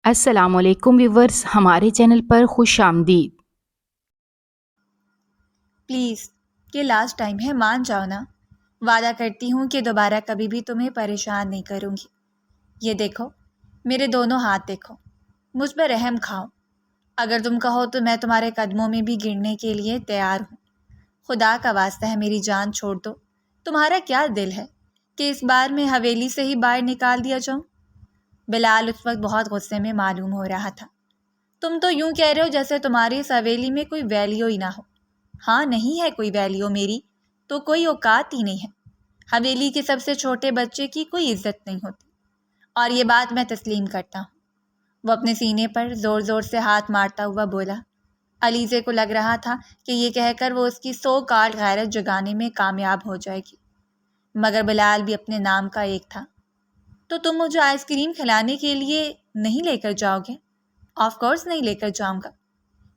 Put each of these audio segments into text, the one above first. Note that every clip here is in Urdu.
السلام علیکم ویورز، ہمارے چینل پر خوش آمدید۔ پلیز یہ لاسٹ ٹائم ہے، مان جاؤ نا۔ وعدہ کرتی ہوں کہ دوبارہ کبھی بھی تمہیں پریشان نہیں کروں گی۔ یہ دیکھو، میرے دونوں ہاتھ دیکھو، مجھ پر رحم کھاؤ۔ اگر تم کہو تو میں تمہارے قدموں میں بھی گرنے کے لیے تیار ہوں۔ خدا کا واسطہ ہے میری جان چھوڑ دو۔ تمہارا کیا دل ہے کہ اس بار میں حویلی سے ہی باہر نکال دیا جاؤں؟ بلال اس وقت بہت غصے میں معلوم ہو رہا تھا۔ تم تو یوں کہہ رہے ہو جیسے تمہاری اس حویلی میں کوئی ویلیو ہی نہ ہو۔ ہاں، نہیں ہے کوئی ویلیو، میری تو کوئی اوقات ہی نہیں ہے۔ حویلی کے سب سے چھوٹے بچے کی کوئی عزت نہیں ہوتی، اور یہ بات میں تسلیم کرتا ہوں۔ وہ اپنے سینے پر زور زور سے ہاتھ مارتا ہوا بولا۔ علیزے کو لگ رہا تھا کہ یہ کہہ کر وہ اس کی سو کال غیرت جگانے میں کامیاب ہو جائے گی، مگر بلال بھی اپنے نام کا ایک تھا۔ تو تم مجھے آئس کریم کھلانے کے لیے نہیں لے کر جاؤ گے؟ آف کورس نہیں لے کر جاؤں گا۔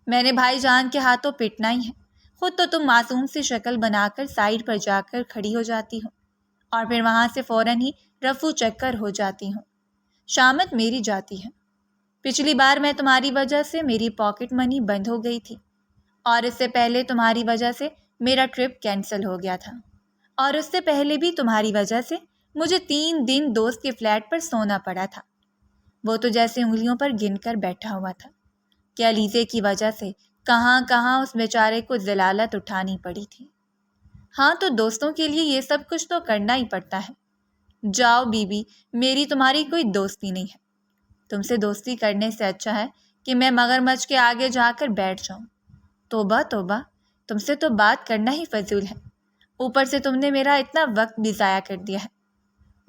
میں نے بھائی جان کے ہاتھوں پٹنا ہی ہے۔ خود تو تم معصوم سی شکل بنا کر سائڈ پر جا کر کھڑی ہو جاتی ہو، اور پھر وہاں سے فوراً ہی رفو چکر ہو جاتی ہوں۔ شامت میری جاتی ہے۔ پچھلی بار میں تمہاری وجہ سے میری پاکٹ منی بند ہو گئی تھی، اور اس سے پہلے تمہاری وجہ سے میرا ٹرپ کینسل ہو گیا تھا، اور اس سے پہلے بھی تمہاری وجہ سے مجھے 3 دن دوست کے فلیٹ پر سونا پڑا تھا۔ وہ تو جیسے انگلیوں پر گن کر بیٹھا ہوا تھا کہ علیزے کی وجہ سے کہاں کہاں اس بیچارے کو ذلالت اٹھانی پڑی تھی۔ ہاں، تو دوستوں کے لیے یہ سب کچھ تو کرنا ہی پڑتا ہے۔ جاؤ بی بی، میری تمہاری کوئی دوستی نہیں ہے۔ تم سے دوستی کرنے سے اچھا ہے کہ میں مگرمچھ کے آگے جا کر بیٹھ جاؤں۔ توبہ توبہ، تم سے تو بات کرنا ہی فضول ہے، اوپر سے تم نے میرا اتنا وقت بھی ضائع کر دیا ہے۔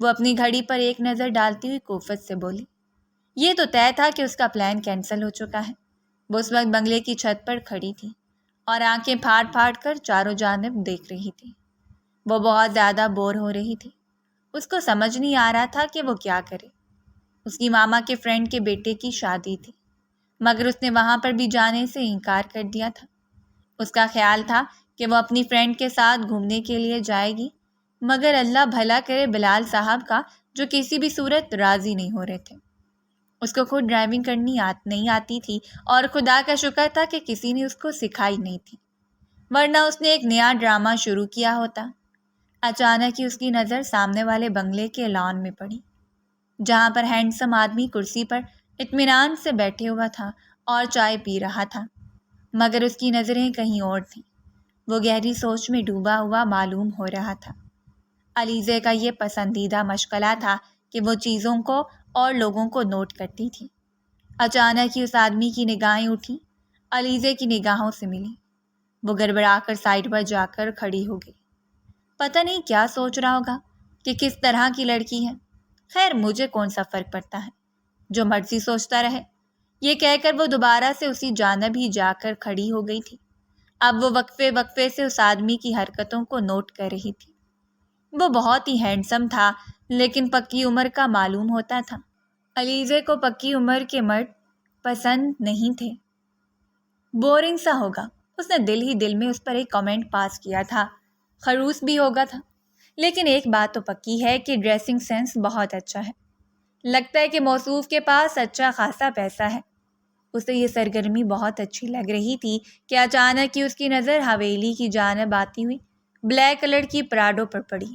وہ اپنی گھڑی پر ایک نظر ڈالتی ہوئی کوفت سے بولی۔ یہ تو طے تھا کہ اس کا پلان کینسل ہو چکا ہے۔ وہ اس وقت بنگلے کی چھت پر کھڑی تھی اور آنکھیں پھاڑ پھاڑ کر چاروں جانب دیکھ رہی تھی۔ وہ بہت زیادہ بور ہو رہی تھی۔ اس کو سمجھ نہیں آ رہا تھا کہ وہ کیا کرے۔ اس کی ماما کے فرینڈ کے بیٹے کی شادی تھی، مگر اس نے وہاں پر بھی جانے سے انکار کر دیا تھا۔ اس کا خیال تھا کہ وہ اپنی فرینڈ کے ساتھ گھومنے کے لیے جائے گی، مگر اللہ بھلا کرے بلال صاحب کا، جو کسی بھی صورت راضی نہیں ہو رہے تھے۔ اس کو خود ڈرائیونگ کرنی نہیں آتی تھی، اور خدا کا شکر تھا کہ کسی نے اس کو سکھائی نہیں تھی، ورنہ اس نے ایک نیا ڈرامہ شروع کیا ہوتا۔ اچانک ہی اس کی نظر سامنے والے بنگلے کے لان میں پڑی، جہاں پر ہینڈسم آدمی کرسی پر اطمینان سے بیٹھے ہوا تھا اور چائے پی رہا تھا، مگر اس کی نظریں کہیں اور تھیں۔ وہ گہری سوچ میں ڈوبا ہوا معلوم ہو رہا تھا۔ علیزے کا یہ پسندیدہ مشغلہ تھا کہ وہ چیزوں کو اور لوگوں کو نوٹ کرتی تھی۔ اچانک ہی اس آدمی کی نگاہیں اٹھیں، علیزے کی نگاہوں سے ملی۔ وہ گڑبڑا کر سائڈ پر جا کر کھڑی ہو گئی۔ پتہ نہیں کیا سوچ رہا ہوگا کہ کس طرح کی لڑکی ہے۔ خیر، مجھے کون سا فرق پڑتا ہے، جو مرضی سوچتا رہے۔ یہ کہہ کر وہ دوبارہ سے اسی جانب ہی جا کر کھڑی ہو گئی تھی۔ اب وہ وقفے وقفے سے اس آدمی کی حرکتوں کو نوٹ کر رہی تھی۔ وہ بہت ہی ہینڈسم تھا، لیکن پکی عمر کا معلوم ہوتا تھا۔ علیزے کو پکی عمر کے مرد پسند نہیں تھے۔ بورنگ سا ہوگا، اس نے دل ہی دل میں اس پر ایک کامنٹ پاس کیا تھا۔ خروس بھی ہوگا تھا، لیکن ایک بات تو پکی ہے کہ ڈریسنگ سینس بہت اچھا ہے۔ لگتا ہے کہ موصوف کے پاس اچھا خاصا پیسہ ہے۔ اسے یہ سرگرمی بہت اچھی لگ رہی تھی کہ اچانک ہی اس کی نظر حویلی کی جانب آتی ہوئی بلیک کلر کی پراڈو پر پڑی،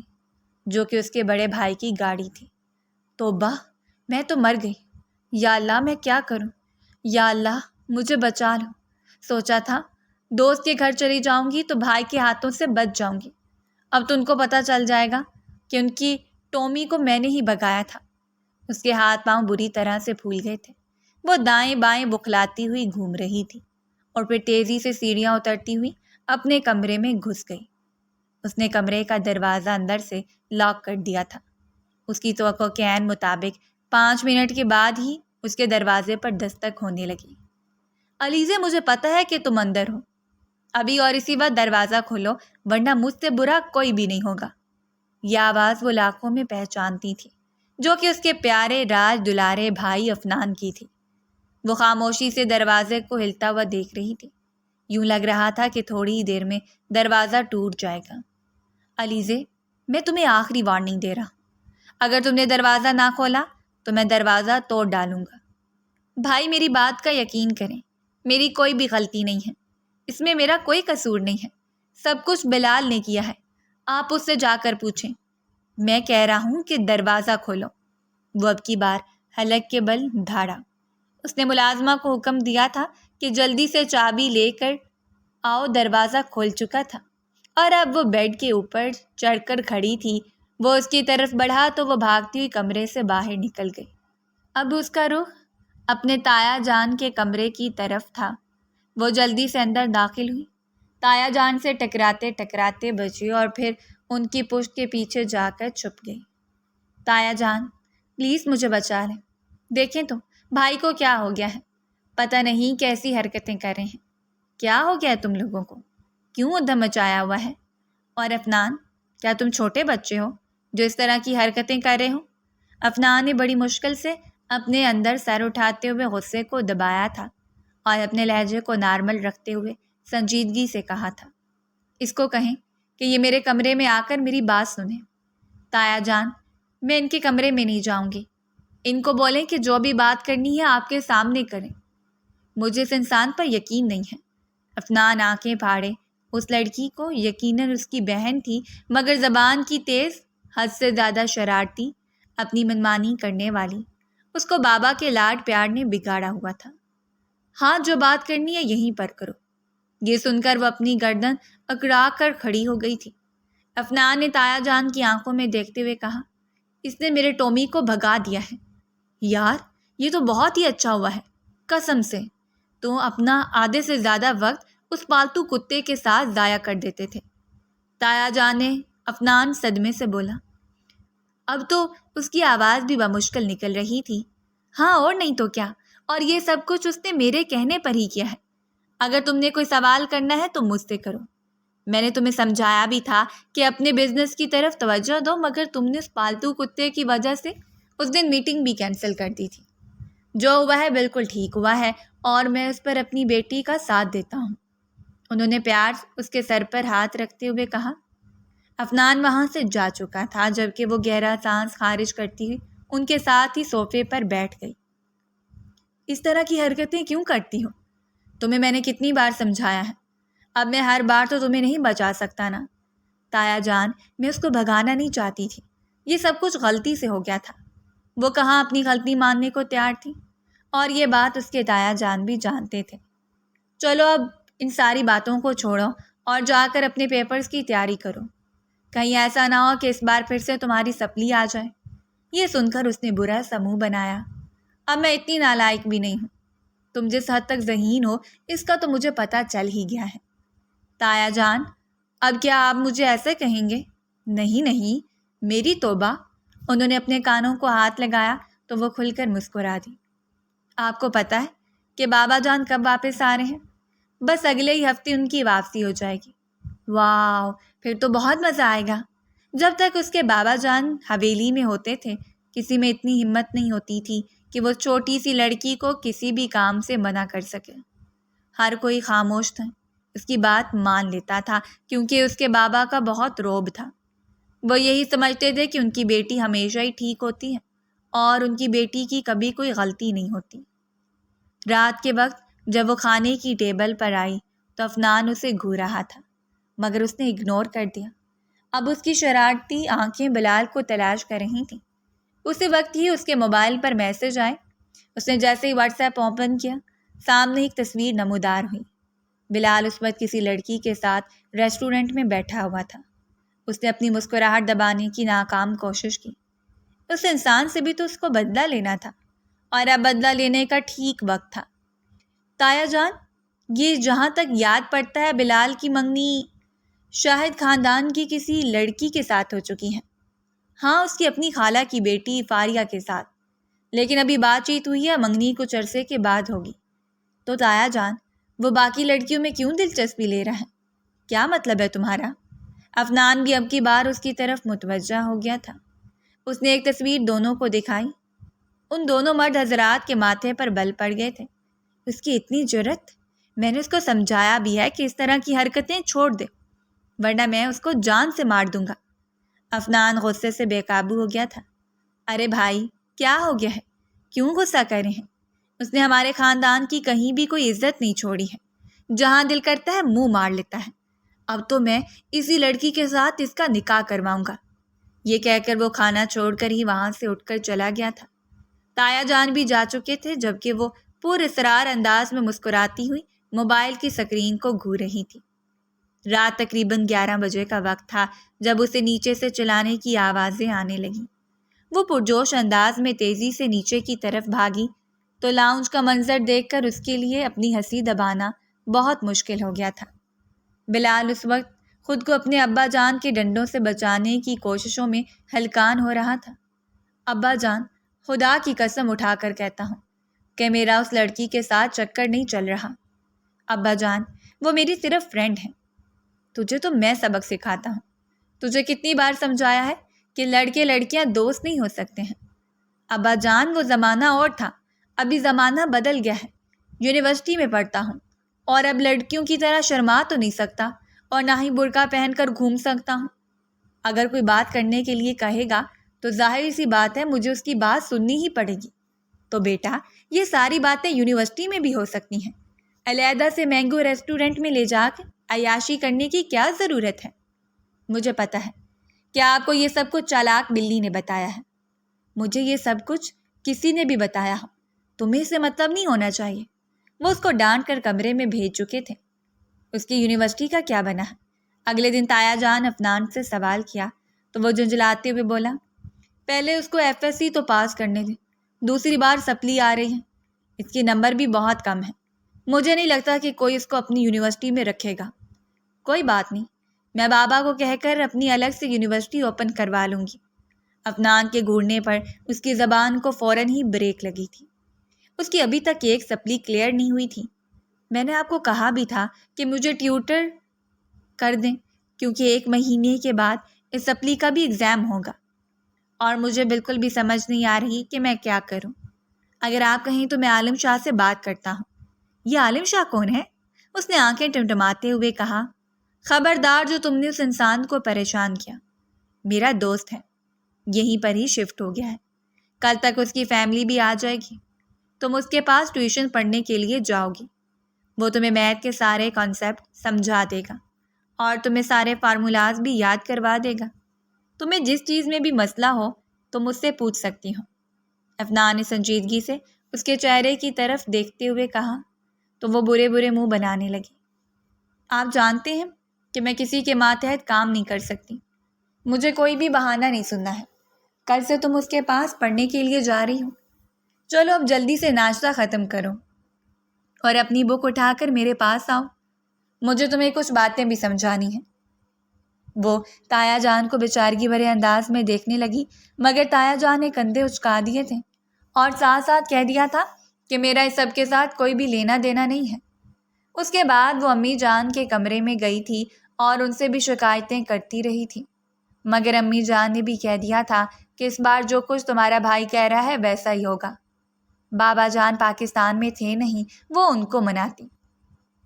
جو کہ اس کے بڑے بھائی کی گاڑی تھی۔ توبہ، میں تو مر گئی۔ یا اللہ، میں کیا کروں؟ یا اللہ، مجھے بچا لو۔ سوچا تھا دوست کے گھر چلی جاؤں گی تو بھائی کے ہاتھوں سے بچ جاؤں گی، اب تو ان کو پتہ چل جائے گا کہ ان کی ٹومی کو میں نے ہی بگایا تھا۔ اس کے ہاتھ پاؤں بری طرح سے پھول گئے تھے۔ وہ دائیں بائیں بکھلاتی ہوئی گھوم رہی تھی، اور پھر تیزی سے سیڑھیاں اترتی ہوئی اپنے کمرے میں گھس گئی۔ اس نے کمرے کا دروازہ اندر سے لاک کر دیا تھا۔ اس کی توقع کے عین مطابق 5 منٹ کے بعد ہی اس کے دروازے پر دستک ہونے لگی۔ علیزے، مجھے پتہ ہے کہ تم اندر ہو، ابھی اور اسی وقت دروازہ کھولو، ورنہ مجھ سے برا کوئی بھی نہیں ہوگا۔ یہ آواز وہ لاکھوں میں پہچانتی تھی، جو کہ اس کے پیارے راج دلارے بھائی افنان کی تھی۔ وہ خاموشی سے دروازے کو ہلتا ہوا دیکھ رہی تھی۔ یوں لگ رہا تھا کہ تھوڑی ہی دیر میں دروازہ ٹوٹ جائے گا۔ علیزے، میں تمہیں آخری وارننگ دے رہا ہوں، اگر تم نے دروازہ نہ کھولا تو میں دروازہ توڑ ڈالوں گا۔ بھائی میری بات کا یقین کریں، میری کوئی بھی غلطی نہیں ہے، اس میں میرا کوئی قصور نہیں ہے، سب کچھ بلال نے کیا ہے، آپ اس سے جا کر پوچھیں۔ میں کہہ رہا ہوں کہ دروازہ کھولو۔ وہ اب کی بار حلق کے بل دھاڑا۔ اس نے ملازمہ کو حکم دیا تھا کہ جلدی سے چابی لے کر آؤ، دروازہ کھول چکا تھا اور اب وہ بیڈ کے اوپر چڑھ کر کھڑی تھی۔ وہ اس کی طرف بڑھا تو وہ بھاگتی ہوئی کمرے سے باہر نکل گئی۔ اب اس کا رخ اپنے تایا جان کے کمرے کی طرف تھا۔ وہ جلدی سے اندر داخل ہوئی، تایا جان سے ٹکراتے ٹکراتے بچی اور پھر ان کی پشت کے پیچھے جا کر چھپ گئی۔ تایا جان پلیز مجھے بچا لیں، دیکھیں تو بھائی کو کیا ہو گیا ہے، پتہ نہیں کیسی حرکتیں کر رہے ہیں، کیا ہو گیا ہے تم لوگوں کو، کیوں ادھم مچایا ہوا ہے؟ اور افنان، کیا تم چھوٹے بچے ہو جو اس طرح کی حرکتیں کر رہے ہو؟ افنان نے بڑی مشکل سے اپنے اندر سر اٹھاتے ہوئے غصے کو دبایا تھا اور اپنے لہجے کو نارمل رکھتے ہوئے سنجیدگی سے کہا تھا، اس کو کہیں کہ یہ میرے کمرے میں آ کر میری بات سنیں۔ تایا جان، میں ان کے کمرے میں نہیں جاؤں گی، ان کو بولیں کہ جو بھی بات کرنی ہے آپ کے سامنے کریں، مجھے اس انسان پر یقین نہیں ہے۔ افنان آنکھیں پھاڑے، اس لڑکی کو یقیناً اس کی بہن تھی، مگر زبان کی تیز، حد سے زیادہ شرارتی، اپنی منمانی کرنے والی، اس کو بابا کے لاڈ پیار نے بگاڑا ہوا تھا۔ ہاں، جو بات کرنی ہے یہیں پر کرو۔ یہ سن کر وہ اپنی گردن اکڑا کر کھڑی ہو گئی تھی۔ افنان نے تایا جان کی آنکھوں میں دیکھتے ہوئے کہا، اس نے میرے ٹومی کو بھگا دیا ہے۔ یار، یہ تو بہت ہی اچھا ہوا ہے، قسم سے تو اپنا آدھے سے زیادہ وقت اس پالتو کتے کے ساتھ ضائع کر دیتے تھے۔ تایا جان نے افنان صدمے سے بولا۔ اب تو اس کی آواز بھی بمشکل نکل رہی تھی۔ ہاں اور نہیں تو کیا، اور یہ سب کچھ اس نے میرے کہنے پر ہی کیا ہے۔ اگر تم نے کوئی سوال کرنا ہے تو مجھ سے کرو۔ میں نے تمہیں سمجھایا بھی تھا کہ اپنے بزنس کی طرف توجہ دو، مگر تم نے اس پالتو کتے کی وجہ سے اس دن میٹنگ بھی کینسل کر دی تھی۔ جو ہوا ہے بالکل ٹھیک ہوا ہے اور میں اس پر اپنی بیٹی کا ساتھ دیتا ہوں۔ انہوں نے پیار اس کے سر پر ہاتھ رکھتے ہوئے کہا۔ افنان وہاں سے جا چکا تھا، جبکہ وہ گہرا سانس خارج کرتی ہوئی ان کے ساتھ ہی صوفے پر بیٹھ گئی۔ اس طرح کی حرکتیں کیوں کرتی ہو؟ تمہیں میں نے کتنی بار سمجھایا ہے، اب میں ہر بار تو تمہیں نہیں بچا سکتا نا۔ تایا جان، میں اس کو بھگانا نہیں چاہتی تھی، یہ سب کچھ غلطی سے ہو گیا تھا۔ وہ کہاں اپنی غلطی ماننے کو تیار تھی، اور یہ بات اس کے تایا جان بھی جانتے تھے۔ چلو اب ان ساری باتوں کو چھوڑو اور جا کر اپنے پیپرز کی تیاری کرو، کہیں ایسا نہ ہو کہ اس بار پھر سے تمہاری سپلی آ جائے۔ یہ سن کر اس نے برا سا منہ بنایا۔ اب میں اتنی نالائق بھی نہیں ہوں، تم جس حد تک ذہین ہو اس کا تو مجھے پتہ چل ہی گیا ہے۔ تایا جان، اب کیا آپ مجھے ایسے کہیں گے؟ نہیں نہیں، میری توبہ۔ انہوں نے اپنے کانوں کو ہاتھ لگایا تو وہ کھل کر مسکرا دی۔ آپ کو پتہ ہے کہ بابا جان کب واپس آ رہے ہیں؟ بس اگلے ہی ہفتے ان کی واپسی ہو جائے گی۔ واو، پھر تو بہت مزہ آئے گا۔ جب تک اس کے بابا جان حویلی میں ہوتے تھے، کسی میں اتنی ہمت نہیں ہوتی تھی کہ وہ چھوٹی سی لڑکی کو کسی بھی کام سے منع کر سکے۔ ہر کوئی خاموش تھا، اس کی بات مان لیتا تھا، کیونکہ اس کے بابا کا بہت روب تھا۔ وہ یہی سمجھتے تھے کہ ان کی بیٹی ہمیشہ ہی ٹھیک ہوتی ہے اور ان کی بیٹی کی کبھی کوئی غلطی نہیں ہوتی۔ رات کے وقت جب وہ کھانے کی ٹیبل پر آئی تو افنان اسے گھور رہا تھا، مگر اس نے اگنور کر دیا۔ اب اس کی شرارتی آنکھیں بلال کو تلاش کر رہی تھیں۔ اسی وقت ہی اس کے موبائل پر میسج آئے۔ اس نے جیسے ہی واٹس ایپ اوپن کیا، سامنے ایک تصویر نمودار ہوئی۔ بلال اس وقت کسی لڑکی کے ساتھ ریسٹورنٹ میں بیٹھا ہوا تھا۔ اس نے اپنی مسکراہٹ دبانے کی ناکام کوشش کی۔ اس انسان سے بھی تو اس کو بدلہ لینا تھا، اور اب بدلہ لینے کا ٹھیک وقت تھا۔ تایا جان، یہ جہاں تک یاد پڑتا ہے بلال کی منگنی شاہد خاندان کی کسی لڑکی کے ساتھ ہو چکی ہے۔ ہاں، اس کی اپنی خالہ کی بیٹی فاریہ کے ساتھ، لیکن ابھی بات چیت ہوئی ہے، منگنی کچھ عرصے کے بعد ہوگی۔ تو تایا جان، وہ باقی لڑکیوں میں کیوں دلچسپی لے رہا ہے؟ کیا مطلب ہے تمہارا؟ افنان بھی اب کی بار اس کی طرف متوجہ ہو گیا تھا۔ اس نے ایک تصویر دونوں کو دکھائی۔ ان دونوں مرد حضرات کے ماتھے پر بل پڑ گئے تھے۔ اس کی اتنی جرأت! میں نے اس کو سمجھایا بھی ہے کہ اس طرح کی حرکتیں چھوڑ دے، ورنہ میں اس کو جان سے مار دوں گا۔ افنان غصے سے بے قابو ہو گیا تھا۔ ارے بھائی، کیا ہو گیا ہے؟ کیوں غصہ کر رہے ہیں؟ اس نے ہمارے خاندان کی کہیں بھی کوئی عزت نہیں چھوڑی ہے، جہاں دل کرتا ہے منہ مار لیتا ہے۔ اب تو میں اسی لڑکی کے ساتھ اس کا نکاح کرواؤں گا۔ یہ کہہ کر وہ کھانا چھوڑ کر ہی وہاں سے اٹھ کر چلا گیا تھا۔ تایا جان بھی جا چکے تھے، جبکہ وہ پر اسرار انداز میں مسکراتی ہوئی موبائل کی سکرین کو گھور رہی تھی۔ رات تقریباً 11 بجے کا وقت تھا جب اسے نیچے سے چلانے کی آوازیں آنے لگیں۔ وہ پرجوش انداز میں تیزی سے نیچے کی طرف بھاگی تو لاؤنج کا منظر دیکھ کر اس کے لیے اپنی ہنسی دبانا بہت مشکل ہو گیا تھا۔ بلال اس وقت خود کو اپنے ابا جان کے ڈنڈوں سے بچانے کی کوششوں میں ہلکان ہو رہا تھا۔ ابا جان، خدا کی قسم اٹھا کر کہتا ہوں کہ میرا اس لڑکی کے ساتھ چکر نہیں چل رہا۔ ابا جان، وہ میری صرف فرینڈ ہے۔ تجھے تو میں سبق سکھاتا ہوں۔ تجھے کتنی بار سمجھایا ہے کہ لڑکے لڑکیاں دوست نہیں ہو سکتے ہیں۔ ابا جان، وہ زمانہ اور تھا، ابھی زمانہ بدل گیا ہے۔ یونیورسٹی میں پڑھتا ہوں اور اب لڑکیوں کی طرح شرما تو نہیں سکتا اور نہ ہی برقع پہن کر گھوم سکتا ہوں۔ اگر کوئی بات کرنے کے لیے کہے گا تو ظاہر سی بات ہے مجھے اس کی بات سننی ہی پڑے گی۔ تو بیٹا، یہ ساری باتیں یونیورسٹی میں بھی ہو سکتی ہیں۔ علیحدہ سے مینگو ریسٹورنٹ میں لے جا کے عیاشی کرنے کی کیا ضرورت ہے؟ مجھے پتا ہے کہ آپ کو یہ سب کچھ چالاک بلی نے بتایا ہے۔ مجھے یہ سب کچھ کسی نے بھی بتایا ہو، تمہیں اسے مطلب نہیں ہونا چاہیے۔ وہ اس کو ڈانٹ کر کمرے میں بھیج چکے تھے۔ اس کی یونیورسٹی کا کیا بنا ہے؟ اگلے دن تایا جان افنان سے سوال کیا تو وہ جھنجھلاتے ہوئے بولا، پہلے اس کو FSC تو پاس کرنے دیں، دوسری بار سپلی آ رہی ہے، اس کے نمبر بھی بہت کم ہیں۔ مجھے نہیں لگتا کہ کوئی اس کو اپنی یونیورسٹی میں رکھے گا۔ کوئی بات نہیں، میں بابا کو کہہ کر اپنی الگ سے یونیورسٹی اوپن کروا لوں گی۔ افنان کے گھورنے پر اس کی زبان کو فوراً ہی بریک لگی تھی۔ اس کی ابھی تک ایک سپلی کلیئر نہیں ہوئی تھی۔ میں نے آپ کو کہا بھی تھا کہ مجھے ٹیوٹر کر دیں، کیونکہ 1 مہینے کے بعد اس سپلی کا بھی ایگزام ہوگا اور مجھے بالکل بھی سمجھ نہیں آ رہی کہ میں کیا کروں۔ اگر آپ کہیں تو میں عالم شاہ سے بات کرتا ہوں۔ یہ عالم شاہ کون ہے؟ اس نے آنکھیں ٹمٹماتے ہوئے کہا، خبردار جو تم نے اس انسان کو پریشان کیا، میرا دوست ہے، یہیں پر ہی شفٹ ہو گیا ہے، کل تک اس کی فیملی بھی آ جائے گی، تم اس کے پاس ٹیوشن پڑھنے کے لیے جاؤ گی، وہ تمہیں میتھ کے سارے کانسیپٹ سمجھا دے گا اور تمہیں سارے فارمولاز بھی یاد کروا دے گا۔ تمہیں جس چیز میں بھی مسئلہ ہو تم اس سے پوچھ سکتی ہو۔ افنان نے سنجیدگی سے اس کے چہرے کی طرف دیکھتے ہوئے کہا تو وہ برے برے منہ بنانے لگی۔ آپ جانتے ہیں کہ میں کسی کے ماتحت کام نہیں کر سکتی، مجھے کوئی بھی بہانہ نہیں سننا ہے۔ کل سے تم اس کے پاس پڑھنے کے لیے جا رہی ہو، چلو اب جلدی سے ناشتہ ختم کرو اور اپنی بک اٹھا کر میرے پاس آؤ، مجھے تمہیں کچھ باتیں بھی سمجھانی ہیں۔ وہ تایا جان کو بیچارگی بھرے انداز میں دیکھنے لگی، مگر تایا جان نے کندھے اچکا دیے تھے اور ساتھ ساتھ کہہ دیا تھا کہ میرا اس سب کے ساتھ کوئی بھی لینا دینا نہیں ہے۔ اس کے بعد وہ امی جان کے کمرے میں گئی تھی اور ان سے بھی شکایتیں کرتی رہی تھی، مگر امی جان نے بھی کہہ دیا تھا کہ اس بار جو کچھ تمہارا بھائی کہہ رہا ہے ویسا ہی ہوگا۔ بابا جان پاکستان میں تھے نہیں، وہ ان کو مناتی۔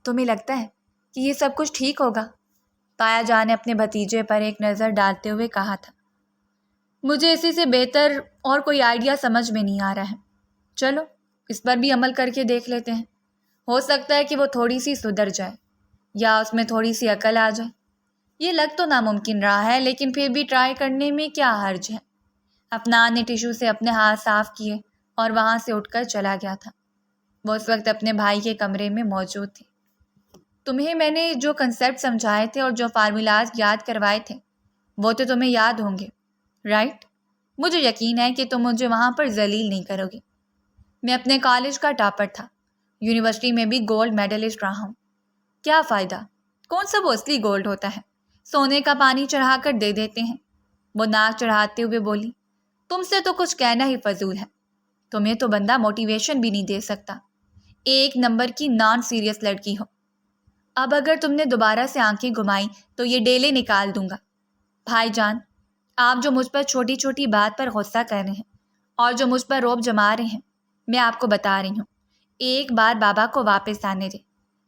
تمہیں لگتا ہے کہ یہ سب کچھ ٹھیک ہوگا؟ تایا جان نے اپنے بھتیجے پر ایک نظر ڈالتے ہوئے کہا تھا۔ مجھے اسی سے بہتر اور کوئی آئیڈیا سمجھ میں نہیں آ رہا ہے، چلو اس پر بھی عمل کر کے دیکھ لیتے ہیں، ہو سکتا ہے کہ وہ تھوڑی سی سدھر جائے یا اس میں تھوڑی سی عقل آ جائے۔ یہ لگ تو ناممکن رہا ہے، لیکن پھر بھی ٹرائی کرنے میں کیا حرج ہے۔ افنان نے ٹیشو سے اپنے ہاتھ صاف کیے اور وہاں سے اٹھ کر چلا گیا تھا۔ وہ اس وقت اپنے بھائی کے کمرے میں موجود تھی۔ تمہیں میں نے جو کنسیپٹ سمجھائے تھے اور جو فارمولاز یاد کروائے تھے وہ تو تمہیں یاد ہوں گے، رائٹ؟ مجھے یقین ہے کہ تم مجھے وہاں پر ذلیل نہیں کرو گے۔ میں اپنے کالج کا ٹاپر تھا، یونیورسٹی میں بھی گولڈ میڈلسٹ رہا ہوں۔ کیا فائدہ؟ کون سا وہ اصلی گولڈ ہوتا ہے؟ سونے کا پانی چڑھا کر دے دیتے ہیں۔ وہ ناک چڑھاتے ہوئے بولی، تم سے تو کچھ کہنا ہی فضول ہے، تمہیں تو بندہ موٹیویشن بھی نہیں دے سکتا، 1 نمبر کی نان سیریس لڑکی ہو۔ اب اگر تم نے دوبارہ سے آنکھیں گھمائی تو یہ ڈیلے نکال دوں گا۔ بھائی جان، آپ جو مجھ پر چھوٹی چھوٹی بات پر غصہ کر رہے ہیں اور جو مجھ پر روب جما رہے ہیں، میں آپ کو بتا رہی ہوں، ایک بار بابا کو واپس آنے دیں۔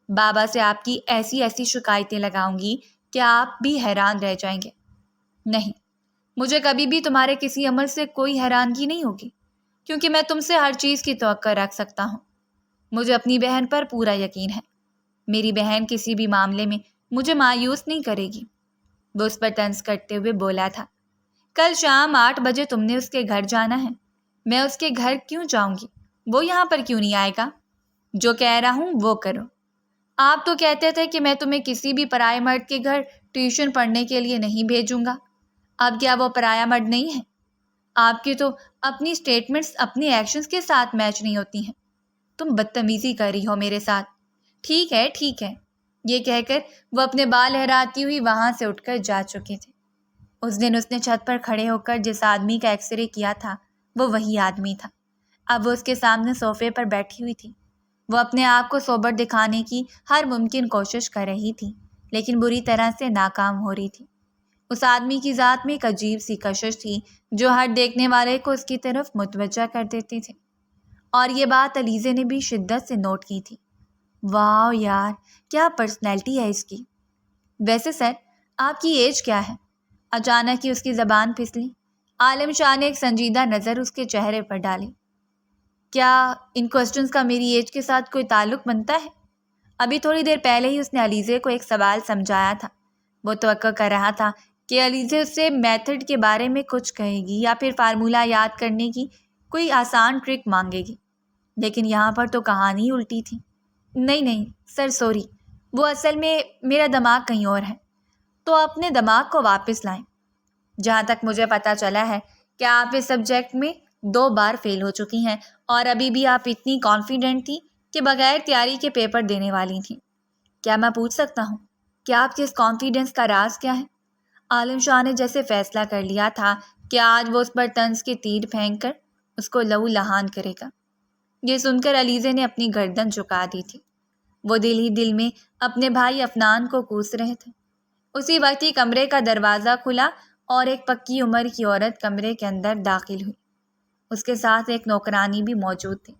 بابا سے آپ کی ایسی ایسی شکایتیں لگاؤں گی کہ آپ بھی حیران رہ جائیں گے۔ نہیں، مجھے کبھی بھی تمہارے کسی عمل سے کوئی حیرانگی نہیں ہوگی، کیونکہ میں تم سے ہر چیز کی توقع رکھ سکتا ہوں۔ مجھے اپنی بہن پر پورا یقین ہے، میری بہن کسی بھی معاملے میں مجھے مایوس نہیں کرے گی۔ وہ اس پر طنز کرتے ہوئے بولا تھا، کل شام 8 بجے تم نے اس کے گھر جانا ہے۔ میں اس کے گھر کیوں جاؤں گی؟ وہ یہاں پر کیوں نہیں آئے گا؟ جو کہہ رہا ہوں وہ کرو۔ آپ تو کہتے تھے کہ میں تمہیں کسی بھی پرائے مرد کے گھر ٹیوشن پڑھنے کے لیے نہیں بھیجوں گا۔ اب کیا وہ پرایا مرد نہیں ہے؟ آپ کی تو اپنی سٹیٹمنٹس اپنے ایکشنز کے ساتھ میچ نہیں ہوتی ہیں۔ تم بدتمیزی کر رہی ہو میرے ساتھ۔ ٹھیک ہے ٹھیک ہے، یہ کہہ کر وہ اپنے بال لہراتی ہوئی وہاں سے اٹھ کر جا چکے تھے۔ اس دن اس نے چھت پر کھڑے ہو کر جس آدمی کا ایکس رے کیا تھا وہ وہی آدمی تھا۔ اب وہ اس کے سامنے صوفے پر بیٹھی ہوئی تھی۔ وہ اپنے آپ کو سوبر دکھانے کی ہر ممکن کوشش کر رہی تھی، لیکن بری طرح سے ناکام ہو رہی تھی۔ اس آدمی کی ذات میں ایک عجیب سی کشش تھی جو ہر دیکھنے والے کو اس کی طرف متوجہ کر دیتی تھی، اور یہ بات علیزے نے بھی شدت سے نوٹ کی تھی۔ واو یار، کیا پرسنالٹی ہے اس کی۔ ویسے سر، آپ کی ایج کیا ہے؟ اچانک ہی اس کی زبان پھسلی۔ عالم شاہ نے ایک سنجیدہ نظر اس کے چہرے پر ڈالی۔ کیا ان کوسچنز کا میری ایج کے ساتھ کوئی تعلق بنتا ہے؟ ابھی تھوڑی دیر پہلے ہی اس نے علیزے کو ایک سوال سمجھایا تھا۔ وہ توقع کر رہا تھا کہ علیزے اس سے میتھڈ کے بارے میں کچھ کہے گی یا پھر فارمولہ یاد کرنے کی کوئی آسان ٹرک مانگے گی، لیکن یہاں پر تو کہانی الٹی تھی۔ نہیں سر، سوری، وہ اصل میں میرا دماغ کہیں اور ہے، تو اپنے دماغ کو واپس لائیں۔ جہاں تک مجھے پتہ چلا ہے کہ آپ اس سبجیکٹ میں 2 بار فیل ہو چکی ہیں، اور ابھی بھی آپ اتنی کانفیڈنٹ تھی کہ بغیر تیاری کے پیپر دینے والی تھیں۔ کیا میں پوچھ سکتا ہوں کہ آپ کے اس کانفیڈنس کا راز کیا ہے؟ عالم شاہ نے جیسے فیصلہ کر لیا تھا کہ آج وہ اس پر طنز کے تیر پھینک کر اس کو لہو لہان کرے گا۔ یہ سن کر علیزے نے اپنی گردن جھکا دی تھی۔ وہ دل ہی دل میں اپنے بھائی افنان کو کوس رہے تھے۔ اسی وقت ہی کمرے کا دروازہ کھلا اور ایک پکی عمر کی عورت کمرے کے اندر داخل ہوئی۔ اس کے ساتھ ایک نوکرانی بھی موجود تھی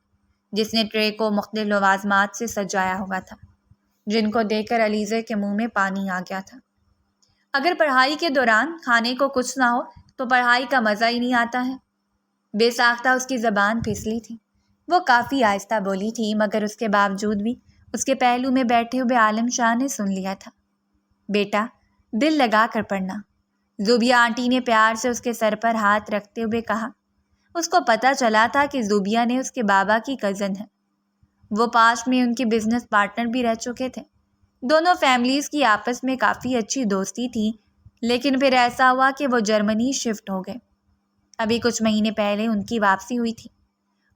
جس نے ٹرے کو مختلف لوازمات سے سجایا ہوا تھا، جن کو دیکھ کر علیزے کے منہ میں پانی آ گیا تھا۔ اگر پڑھائی کے دوران کھانے کو کچھ نہ ہو تو پڑھائی کا مزہ ہی نہیں آتا ہے۔ بے ساختہ اس کی زبان پھسلی تھی۔ وہ کافی آہستہ بولی تھی، مگر اس کے باوجود بھی اس کے پہلو میں بیٹھے ہوئے عالم شاہ نے سن لیا تھا۔ بیٹا، دل لگا کر پڑھنا، زوبیہ آنٹی نے پیار سے اس کے سر پر ہاتھ رکھتے ہوئے کہا۔ اس کو پتہ چلا تھا کہ زوبیہ نے اس کے بابا کی کزن ہے۔ وہ پاسٹ میں ان کے بزنس پارٹنر بھی رہ چکے تھے۔ دونوں فیملیز کی آپس میں کافی اچھی دوستی تھی، لیکن پھر ایسا ہوا کہ وہ جرمنی شفٹ ہو گئے۔ ابھی کچھ مہینے پہلے ان کی واپسی ہوئی تھی۔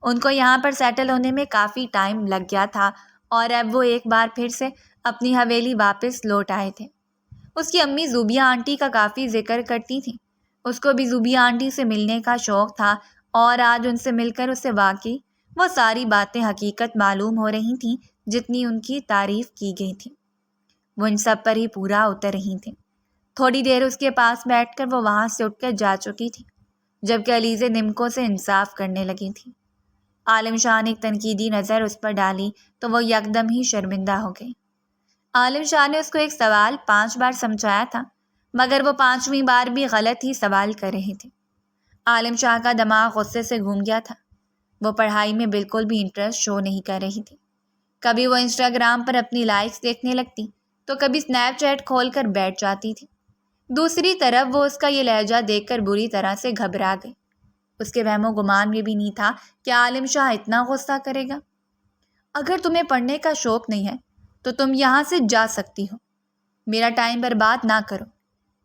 ان کو یہاں پر سیٹل ہونے میں کافی ٹائم لگ گیا تھا، اور اب وہ ایک بار پھر سے اپنی حویلی واپس لوٹ آئے تھے۔ اس کی امی زوبیہ آنٹی کا کافی ذکر کرتی تھیں۔ اس کو بھی زوبیہ آنٹی سے ملنے کا شوق تھا، اور آج ان سے مل کر اسے واقعی وہ ساری باتیں حقیقت معلوم ہو رہی تھیں جتنی ان کی تعریف کی گئی تھی۔ وہ ان سب پر ہی پورا اتر رہی تھیں۔ تھوڑی دیر اس کے پاس بیٹھ کر وہ وہاں سے اٹھ کر جا چکی تھی، جبکہ علیزے نمکوں سے انصاف کرنے لگی تھی۔ عالم شاہ نے ایک تنقیدی نظر اس پر ڈالی تو وہ یکدم ہی شرمندہ ہو گئی۔ عالم شاہ نے اس کو ایک سوال 5 بار سمجھایا تھا، مگر وہ 5ویں بار بھی غلط ہی سوال کر رہے تھے۔ عالم شاہ کا دماغ غصے سے گھوم گیا تھا۔ وہ پڑھائی میں بالکل بھی انٹرسٹ شو نہیں کر رہی تھی۔ کبھی وہ انسٹاگرام پر اپنی لائکس دیکھنے لگتی تو کبھی اسنیپ چیٹ کھول کر بیٹھ جاتی تھی۔ دوسری طرف وہ اس کا یہ لہجہ دیکھ کر بری طرح سے گھبرا گئی۔ اس کے وہم و گمان میں بھی نہیں تھا کہ عالم شاہ اتنا غصہ کرے گا۔ اگر تمہیں پڑھنے کا شوق نہیں ہے تو تم یہاں سے جا سکتی ہو۔ میرا ٹائم برباد نہ کرو،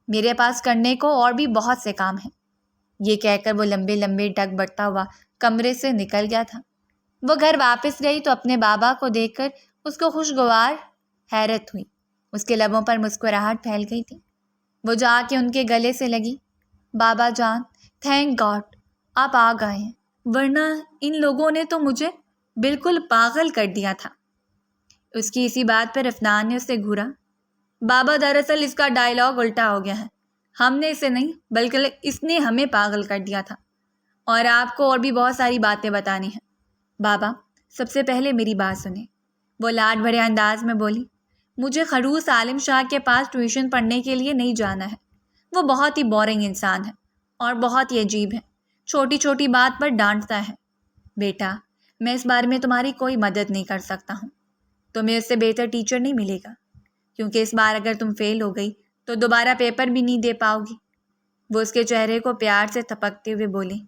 میرے پاس کرنے کو اور بھی بہت سے کام ہیں۔ یہ کہہ کر وہ لمبے لمبے ڈگ بڑھتا ہوا کمرے سے نکل گیا تھا۔ وہ گھر واپس گئی تو اپنے بابا کو دیکھ کر اس کو خوشگوار حیرت ہوئی۔ اس کے لبوں پر مسکراہٹ پھیل گئی تھی۔ وہ جا کے ان کے گلے سے لگی۔ بابا جان، تھینک گاڈ آپ آ گئے ہیں، ورنہ ان لوگوں نے تو مجھے بالکل پاگل کر دیا تھا۔ اس کی اسی بات پر افنان نے اسے گھورا۔ بابا، دراصل اس کا ڈائلاگ الٹا ہو گیا ہے۔ ہم نے اسے نہیں بلکہ اس نے ہمیں پاگل کر دیا تھا، اور آپ کو اور بھی بہت ساری باتیں بتانی ہیں۔ بابا، سب سے پہلے میری بات سنیں، وہ لاڈ بھرے انداز میں بولی۔ مجھے خروس عالم شاہ کے پاس ٹیوشن پڑھنے کے لیے نہیں جانا ہے۔ وہ بہت ہی بورنگ انسان ہے اور بہت ہی عجیب ہے، چھوٹی چھوٹی بات پر ڈانٹتا ہے۔ بیٹا، میں اس بارے میں تمہاری کوئی مدد نہیں کر سکتا ہوں. تمہیں اس سے بہتر ٹیچر نہیں ملے گا، کیونکہ اس بار اگر تم فیل ہو گئی تو دوبارہ پیپر بھی نہیں دے پاؤ گی. وہ اس کے چہرے کو پیار سے تھپکتے ہوئے بولی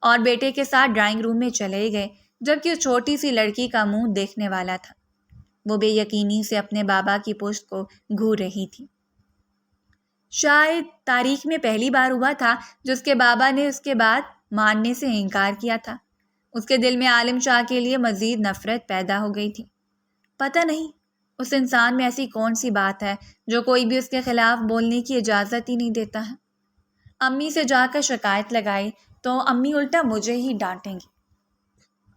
اور بیٹے کے ساتھ ڈرائنگ روم میں چلے گئے، جبکہ اس چھوٹی سی لڑکی کا منہ دیکھنے والا تھا. وہ بے یقینی سے اپنے بابا کی پشت کو گھور رہی تھی. شاید تاریخ میں پہلی بار ہوا تھا جو اس کے بابا نے اس کے بعد ماننے سے انکار کیا تھا. اس کے دل میں عالم شاہ کے لیے مزید نفرت پیدا ہو گئی تھی. پتہ نہیں اس انسان میں ایسی کون سی بات ہے جو کوئی بھی اس کے خلاف بولنے کی اجازت ہی نہیں دیتا ہے. امی سے جا کر شکایت لگائی تو امی الٹا مجھے ہی ڈانٹیں گی.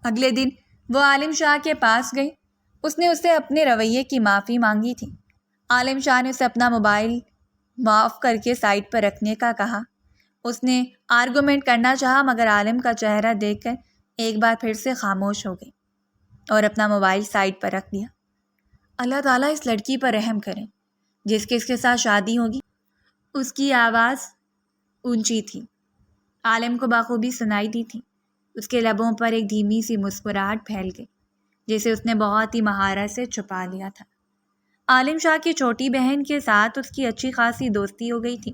اگلے دن وہ عالم شاہ کے پاس گئی. اس نے اسے اپنے رویے کی معافی مانگی تھی. عالم شاہ نے اسے اپنا موبائل معاف کر کے سائٹ پر رکھنے کا کہا. اس نے آرگومنٹ کرنا چاہا مگر عالم کا چہرہ دیکھ کر ایک بار پھر سے خاموش ہو گئی اور اپنا موبائل سائٹ پر رکھ دیا. اللہ تعالیٰ اس لڑکی پر رحم کرے جس کی اس کے ساتھ شادی ہوگی. اس کی آواز اونچی تھی، عالم کو بخوبی سنائی دی تھی. اس کے لبوں پر ایک دھیمی سی مسکراہٹ پھیل گئی جسے اس نے بہت ہی مہارت سے چھپا لیا تھا. عالم شاہ کی چھوٹی بہن کے ساتھ اس کی اچھی خاصی دوستی ہو گئی تھی.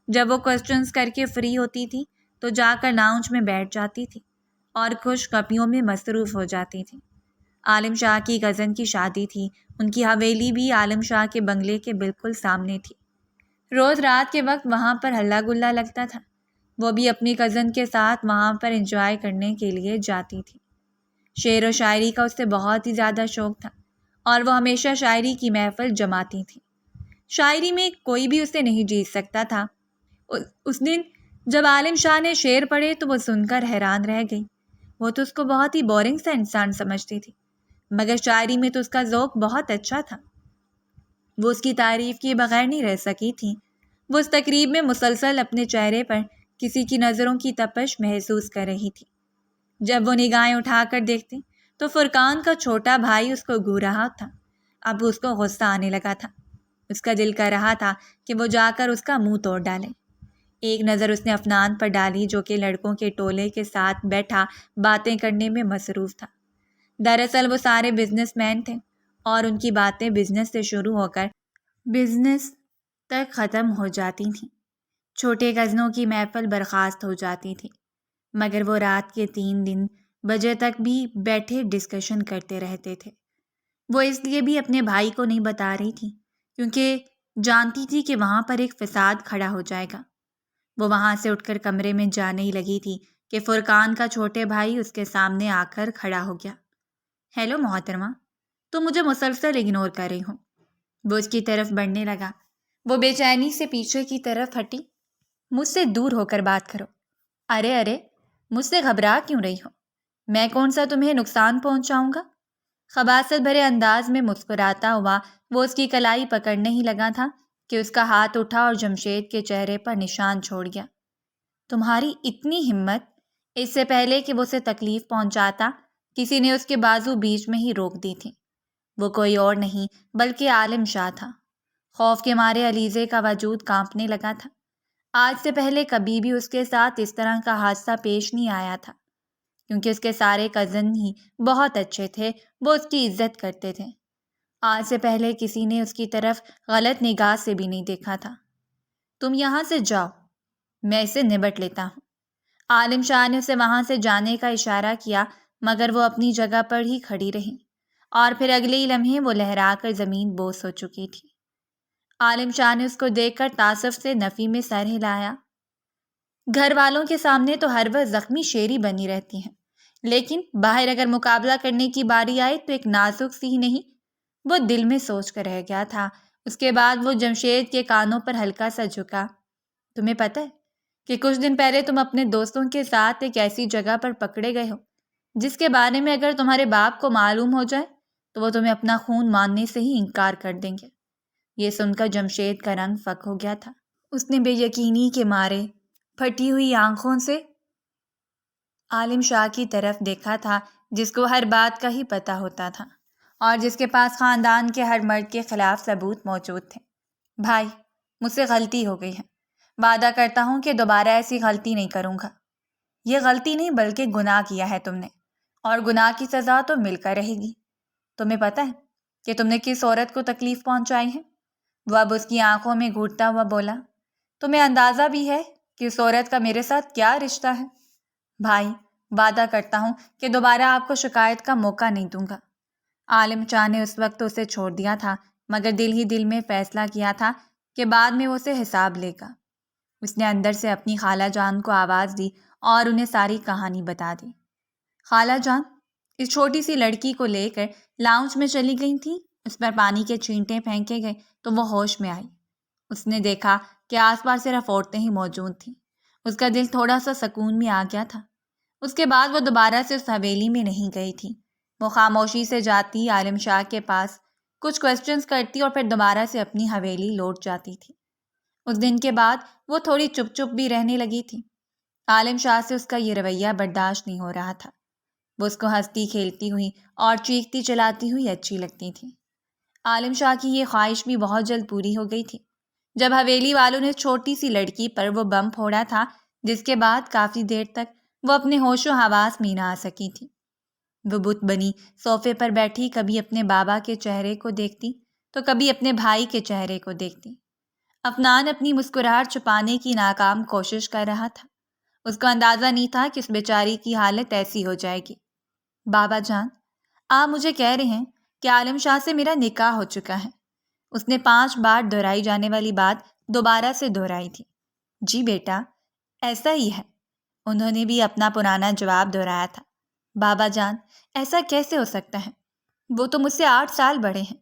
جب وہ کوسچنز کر کے فری ہوتی تھی تو جا کر لاؤنج میں بیٹھ جاتی تھی اور خوش گپیوں میں مصروف ہو جاتی تھی. عالم شاہ کی کزن کی شادی تھی. ان کی حویلی بھی عالم شاہ کے بنگلے کے بالکل سامنے تھی. روز رات کے وقت وہاں پر ہلا گلا لگتا تھا. وہ بھی اپنی کزن کے ساتھ وہاں پر انجوائے کرنے کے لیے جاتی تھی. شعر و شاعری کا اس سے بہت ہی زیادہ شوق تھا اور وہ ہمیشہ شاعری کی محفل جماتی تھی. شاعری میں کوئی بھی اسے نہیں جیت سکتا تھا. اس دن جب عالم شاہ نے شعر پڑھے تو وہ سن کر حیران رہ گئی. وہ تو اس کو بہت ہی بورنگ سا انسان سمجھتی تھی، مگر شاعری میں تو اس کا ذوق بہت اچھا تھا. وہ اس کی تعریف کیے بغیر نہیں رہ سکی تھی. وہ اس تقریب میں مسلسل اپنے چہرے پر کسی کی نظروں کی تپش محسوس کر رہی تھی. جب وہ نگاہیں اٹھا کر دیکھتی تو فرقان کا چھوٹا بھائی اس کو گھور رہا تھا. اب اس کو غصہ آنے لگا تھا. اس کا دل کر رہا تھا کہ وہ جا کر اس کا منہ توڑ ڈالے. ایک نظر اس نے افنان پر ڈالی جو کہ لڑکوں کے ٹولے کے ساتھ بیٹھا باتیں کرنے میں مصروف تھا. دراصل وہ سارے بزنس مین تھے اور ان کی باتیں بزنس سے شروع ہو کر بزنس تک ختم ہو جاتی تھیں. چھوٹے کزنوں کی محفل برخاست ہو جاتی تھی مگر وہ رات کے 3 بجے تک بھی بیٹھے ڈسکشن کرتے رہتے تھے. وہ اس لیے بھی اپنے بھائی کو نہیں بتا رہی تھی کیونکہ جانتی تھی کہ وہاں پر ایک فساد کھڑا ہو جائے گا. وہ وہاں سے اٹھ کر کمرے میں جانے ہی لگی تھی کہ فرقان کا چھوٹے بھائی اس کے سامنے آ کر کھڑا ہو گیا. ہیلو محترمہ، تم مجھے مسلسل اگنور کر رہی ہو. وہ اس کی طرف بڑھنے لگا. وہ بے چینی سے پیچھے کی طرف ہٹی. مجھ سے دور ہو کر بات کرو. ارے مجھ سے گھبرا کیوں رہی ہو؟ میں کون سا تمہیں نقصان پہنچاؤں گا؟ خباثت بھرے انداز میں مسکراتا ہوا وہ اس کی کلائی پکڑنے ہی لگا تھا کہ اس کا ہاتھ اٹھا اور جمشید کے چہرے پر نشان چھوڑ گیا. تمہاری اتنی ہمت! اس سے پہلے کہ وہ اسے تکلیف پہنچاتا کسی نے اس کے بازو بیچ میں ہی روک دی تھی. وہ کوئی اور نہیں بلکہ عالم شاہ تھا. خوف کے مارے علیزے کا وجود کانپنے لگا تھا. آج سے پہلے کبھی بھی اس کے ساتھ اس طرح کا حادثہ پیش نہیں آیا تھا کیونکہ اس کے سارے کزن ہی بہت اچھے تھے. وہ اس کی عزت کرتے تھے. آج سے پہلے کسی نے اس کی طرف غلط نگاہ سے بھی نہیں دیکھا تھا. تم یہاں سے جاؤ، میں اسے نبٹ لیتا ہوں. عالم شاہ نے اسے وہاں سے جانے کا اشارہ کیا مگر وہ اپنی جگہ پر ہی کھڑی رہی اور پھر اگلے ہی لمحے وہ لہرا کر زمین بوس ہو چکی تھی. عالم شاہ نے اس کو دیکھ کر تعصب سے نفی میں سر ہلایا. گھر والوں کے سامنے تو ہر وقت زخمی شیری بنی رہتی ہیں لیکن باہر اگر مقابلہ کرنے کی باری آئے تو ایک نازک سی ہی نہیں. وہ دل میں سوچ کر رہ گیا تھا. اس کے بعد وہ جمشید کے کانوں پر ہلکا سا جھکا. تمہیں پتہ ہے کہ کچھ دن پہلے تم اپنے دوستوں کے ساتھ ایک ایسی جگہ پر پکڑے گئے ہو جس کے بارے میں اگر تمہارے باپ کو معلوم ہو جائے تو وہ تمہیں اپنا خون ماننے سے ہی انکار کر دیں گے. یہ سن کر جمشید کا رنگ فک ہو گیا تھا. اس نے بے یقینی کے مارے پھٹی ہوئی آنکھوں سے عالم شاہ کی طرف دیکھا تھا جس کو ہر بات کا ہی پتہ ہوتا تھا اور جس کے پاس خاندان کے ہر مرد کے خلاف ثبوت موجود تھے. بھائی، مجھ سے غلطی ہو گئی ہے. وعدہ کرتا ہوں کہ دوبارہ ایسی غلطی نہیں کروں گا. یہ غلطی نہیں بلکہ گناہ کیا ہے تم نے اور گناہ کی سزا تو مل کر رہے گی۔ تمہیں پتہ ہے کہ تم نے کس عورت کو تکلیف پہنچائی ہے؟ وہ اب اس کی آنکھوں میں گھوٹتا ہوا بولا، تمہیں اندازہ بھی ہے کہ اس عورت کا میرے ساتھ کیا رشتہ ہے؟ بھائی، وعدہ کرتا ہوں کہ دوبارہ آپ کو شکایت کا موقع نہیں دوں گا۔ عالم شاہ نے اس وقت اسے چھوڑ دیا تھا، مگر دل ہی دل میں فیصلہ کیا تھا کہ بعد میں وہ اسے حساب لے گا۔ اس نے اندر سے اپنی خالہ جان کو آواز دی اور انہیں ساری کہانی بتا دی۔ خالہ جان اس چھوٹی سی لڑکی کو لے کر لاؤنج میں چلی گئی تھی۔ اس پر پانی کے چھینٹے پھینکے گئے تو وہ ہوش میں آئی۔ اس نے دیکھا کہ آس پاس صرف عورتیں ہی موجود تھیں۔ اس کا دل تھوڑا سا سکون میں آ گیا تھا۔ اس کے بعد وہ دوبارہ سے اس حویلی میں نہیں گئی تھی۔ وہ خاموشی سے جاتی، عالم شاہ کے پاس کچھ کوسچنز کرتی اور پھر دوبارہ سے اپنی حویلی لوٹ جاتی تھی۔ اس دن کے بعد وہ تھوڑی چپ چپ بھی رہنے لگی تھی۔ عالم شاہ سے اس کا یہ رویہ برداشت نہیں ہو رہا تھا۔ وہ اس کو ہنستی کھیلتی ہوئی اور چیختی چلاتی ہوئی اچھی لگتی تھی۔ عالم شاہ کی یہ خواہش بھی بہت جلد پوری ہو گئی تھی۔ جب حویلی والوں نے چھوٹی سی لڑکی پر وہ بم پھوڑا تھا، جس کے بعد کافی دیر تک وہ اپنے ہوش و حواس میں نہ آ سکی تھی، وہ بت بنی صوفے پر بیٹھی کبھی اپنے بابا کے چہرے کو دیکھتی تو کبھی اپنے بھائی کے چہرے کو دیکھتی۔ عفنان اپنی مسکراہٹ چھپانے کی ناکام کوشش کر رہا تھا۔ اس کو اندازہ نہیں تھا کہ اس بیچاری کی حالت ایسی ہو جائے گی۔ بابا جان، آپ مجھے کہہ رہے ہیں کہ عالم شاہ سے میرا نکاح ہو چکا ہے؟ اس نے 5 بار دہرائی جانے والی بات دوبارہ سے دہرائی تھی۔ جی بیٹا، ایسا ہی ہے۔ انہوں نے بھی اپنا پرانا جواب دہرایا تھا۔ بابا جان، ایسا کیسے ہو سکتا ہے؟ وہ تو مجھ سے 8 سال بڑے ہیں۔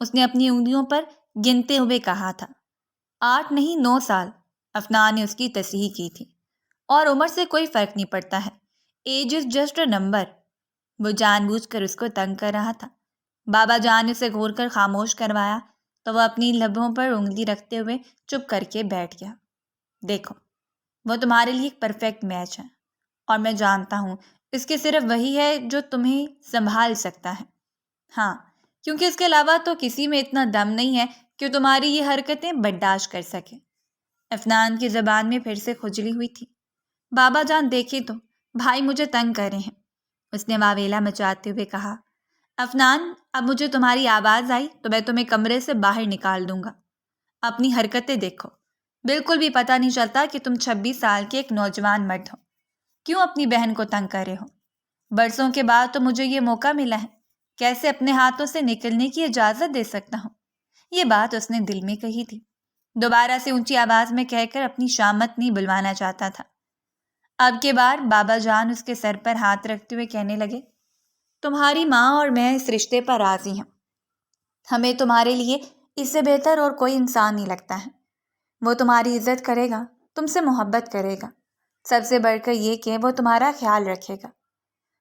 اس نے اپنی انگلیوں پر گنتے ہوئے کہا تھا۔ 8 نہیں 9 سال، عفنان نے اس کی تصحیح کی تھی۔ اور عمر سے کوئی فرق نہیں پڑتا ہے۔ Age is just a number. وہ جان بوجھ کر اس کو تنگ کر رہا تھا۔ بابا جان نے اسے گھور کر خاموش کروایا تو وہ اپنی لبوں پر انگلی رکھتے ہوئے چپ کر کے بیٹھ گیا۔ دیکھو، وہ تمہارے لیے ایک پرفیکٹ میچ ہے، اور میں جانتا ہوں اس کے صرف وہی ہے جو تمہیں سنبھال سکتا ہے۔ ہاں، کیونکہ اس کے علاوہ تو کسی میں اتنا دم نہیں ہے کہ تمہاری یہ حرکتیں برداشت کر سکے۔ عفنان کی زبان میں پھر سے کھجلی ہوئی تھی۔ بابا جان دیکھیں تو، بھائی مجھے تنگ کر رہے ہیں، اس نے واویلا مچاتے ہوئے کہا۔ عفنان، اب مجھے تمہاری آواز آئی تو میں تمہیں کمرے سے باہر نکال دوں گا۔ اپنی حرکتیں دیکھو، بالکل بھی پتہ نہیں چلتا کہ تم 26 سال کے ایک نوجوان مرد ہو۔ کیوں اپنی بہن کو تنگ کر رہے ہو؟ برسوں کے بعد تو مجھے یہ موقع ملا ہے، کیسے اپنے ہاتھوں سے نکلنے کی اجازت دے سکتا ہوں؟ یہ بات اس نے دل میں کہی تھی۔ دوبارہ سے اونچی آواز میں کہہ کر اپنی شامت نہیں بلوانا چاہتا تھا۔ اب کے بار بابا جان اس کے سر پر ہاتھ رکھتے ہوئے کہنے لگے، تمہاری ماں اور میں اس رشتے پر راضی ہیں۔ ہمیں تمہارے لیے اس سے بہتر اور کوئی انسان نہیں لگتا ہے۔ وہ تمہاری عزت کرے گا، تم سے محبت کرے گا، سب سے بڑھ کر یہ کہ وہ تمہارا خیال رکھے گا۔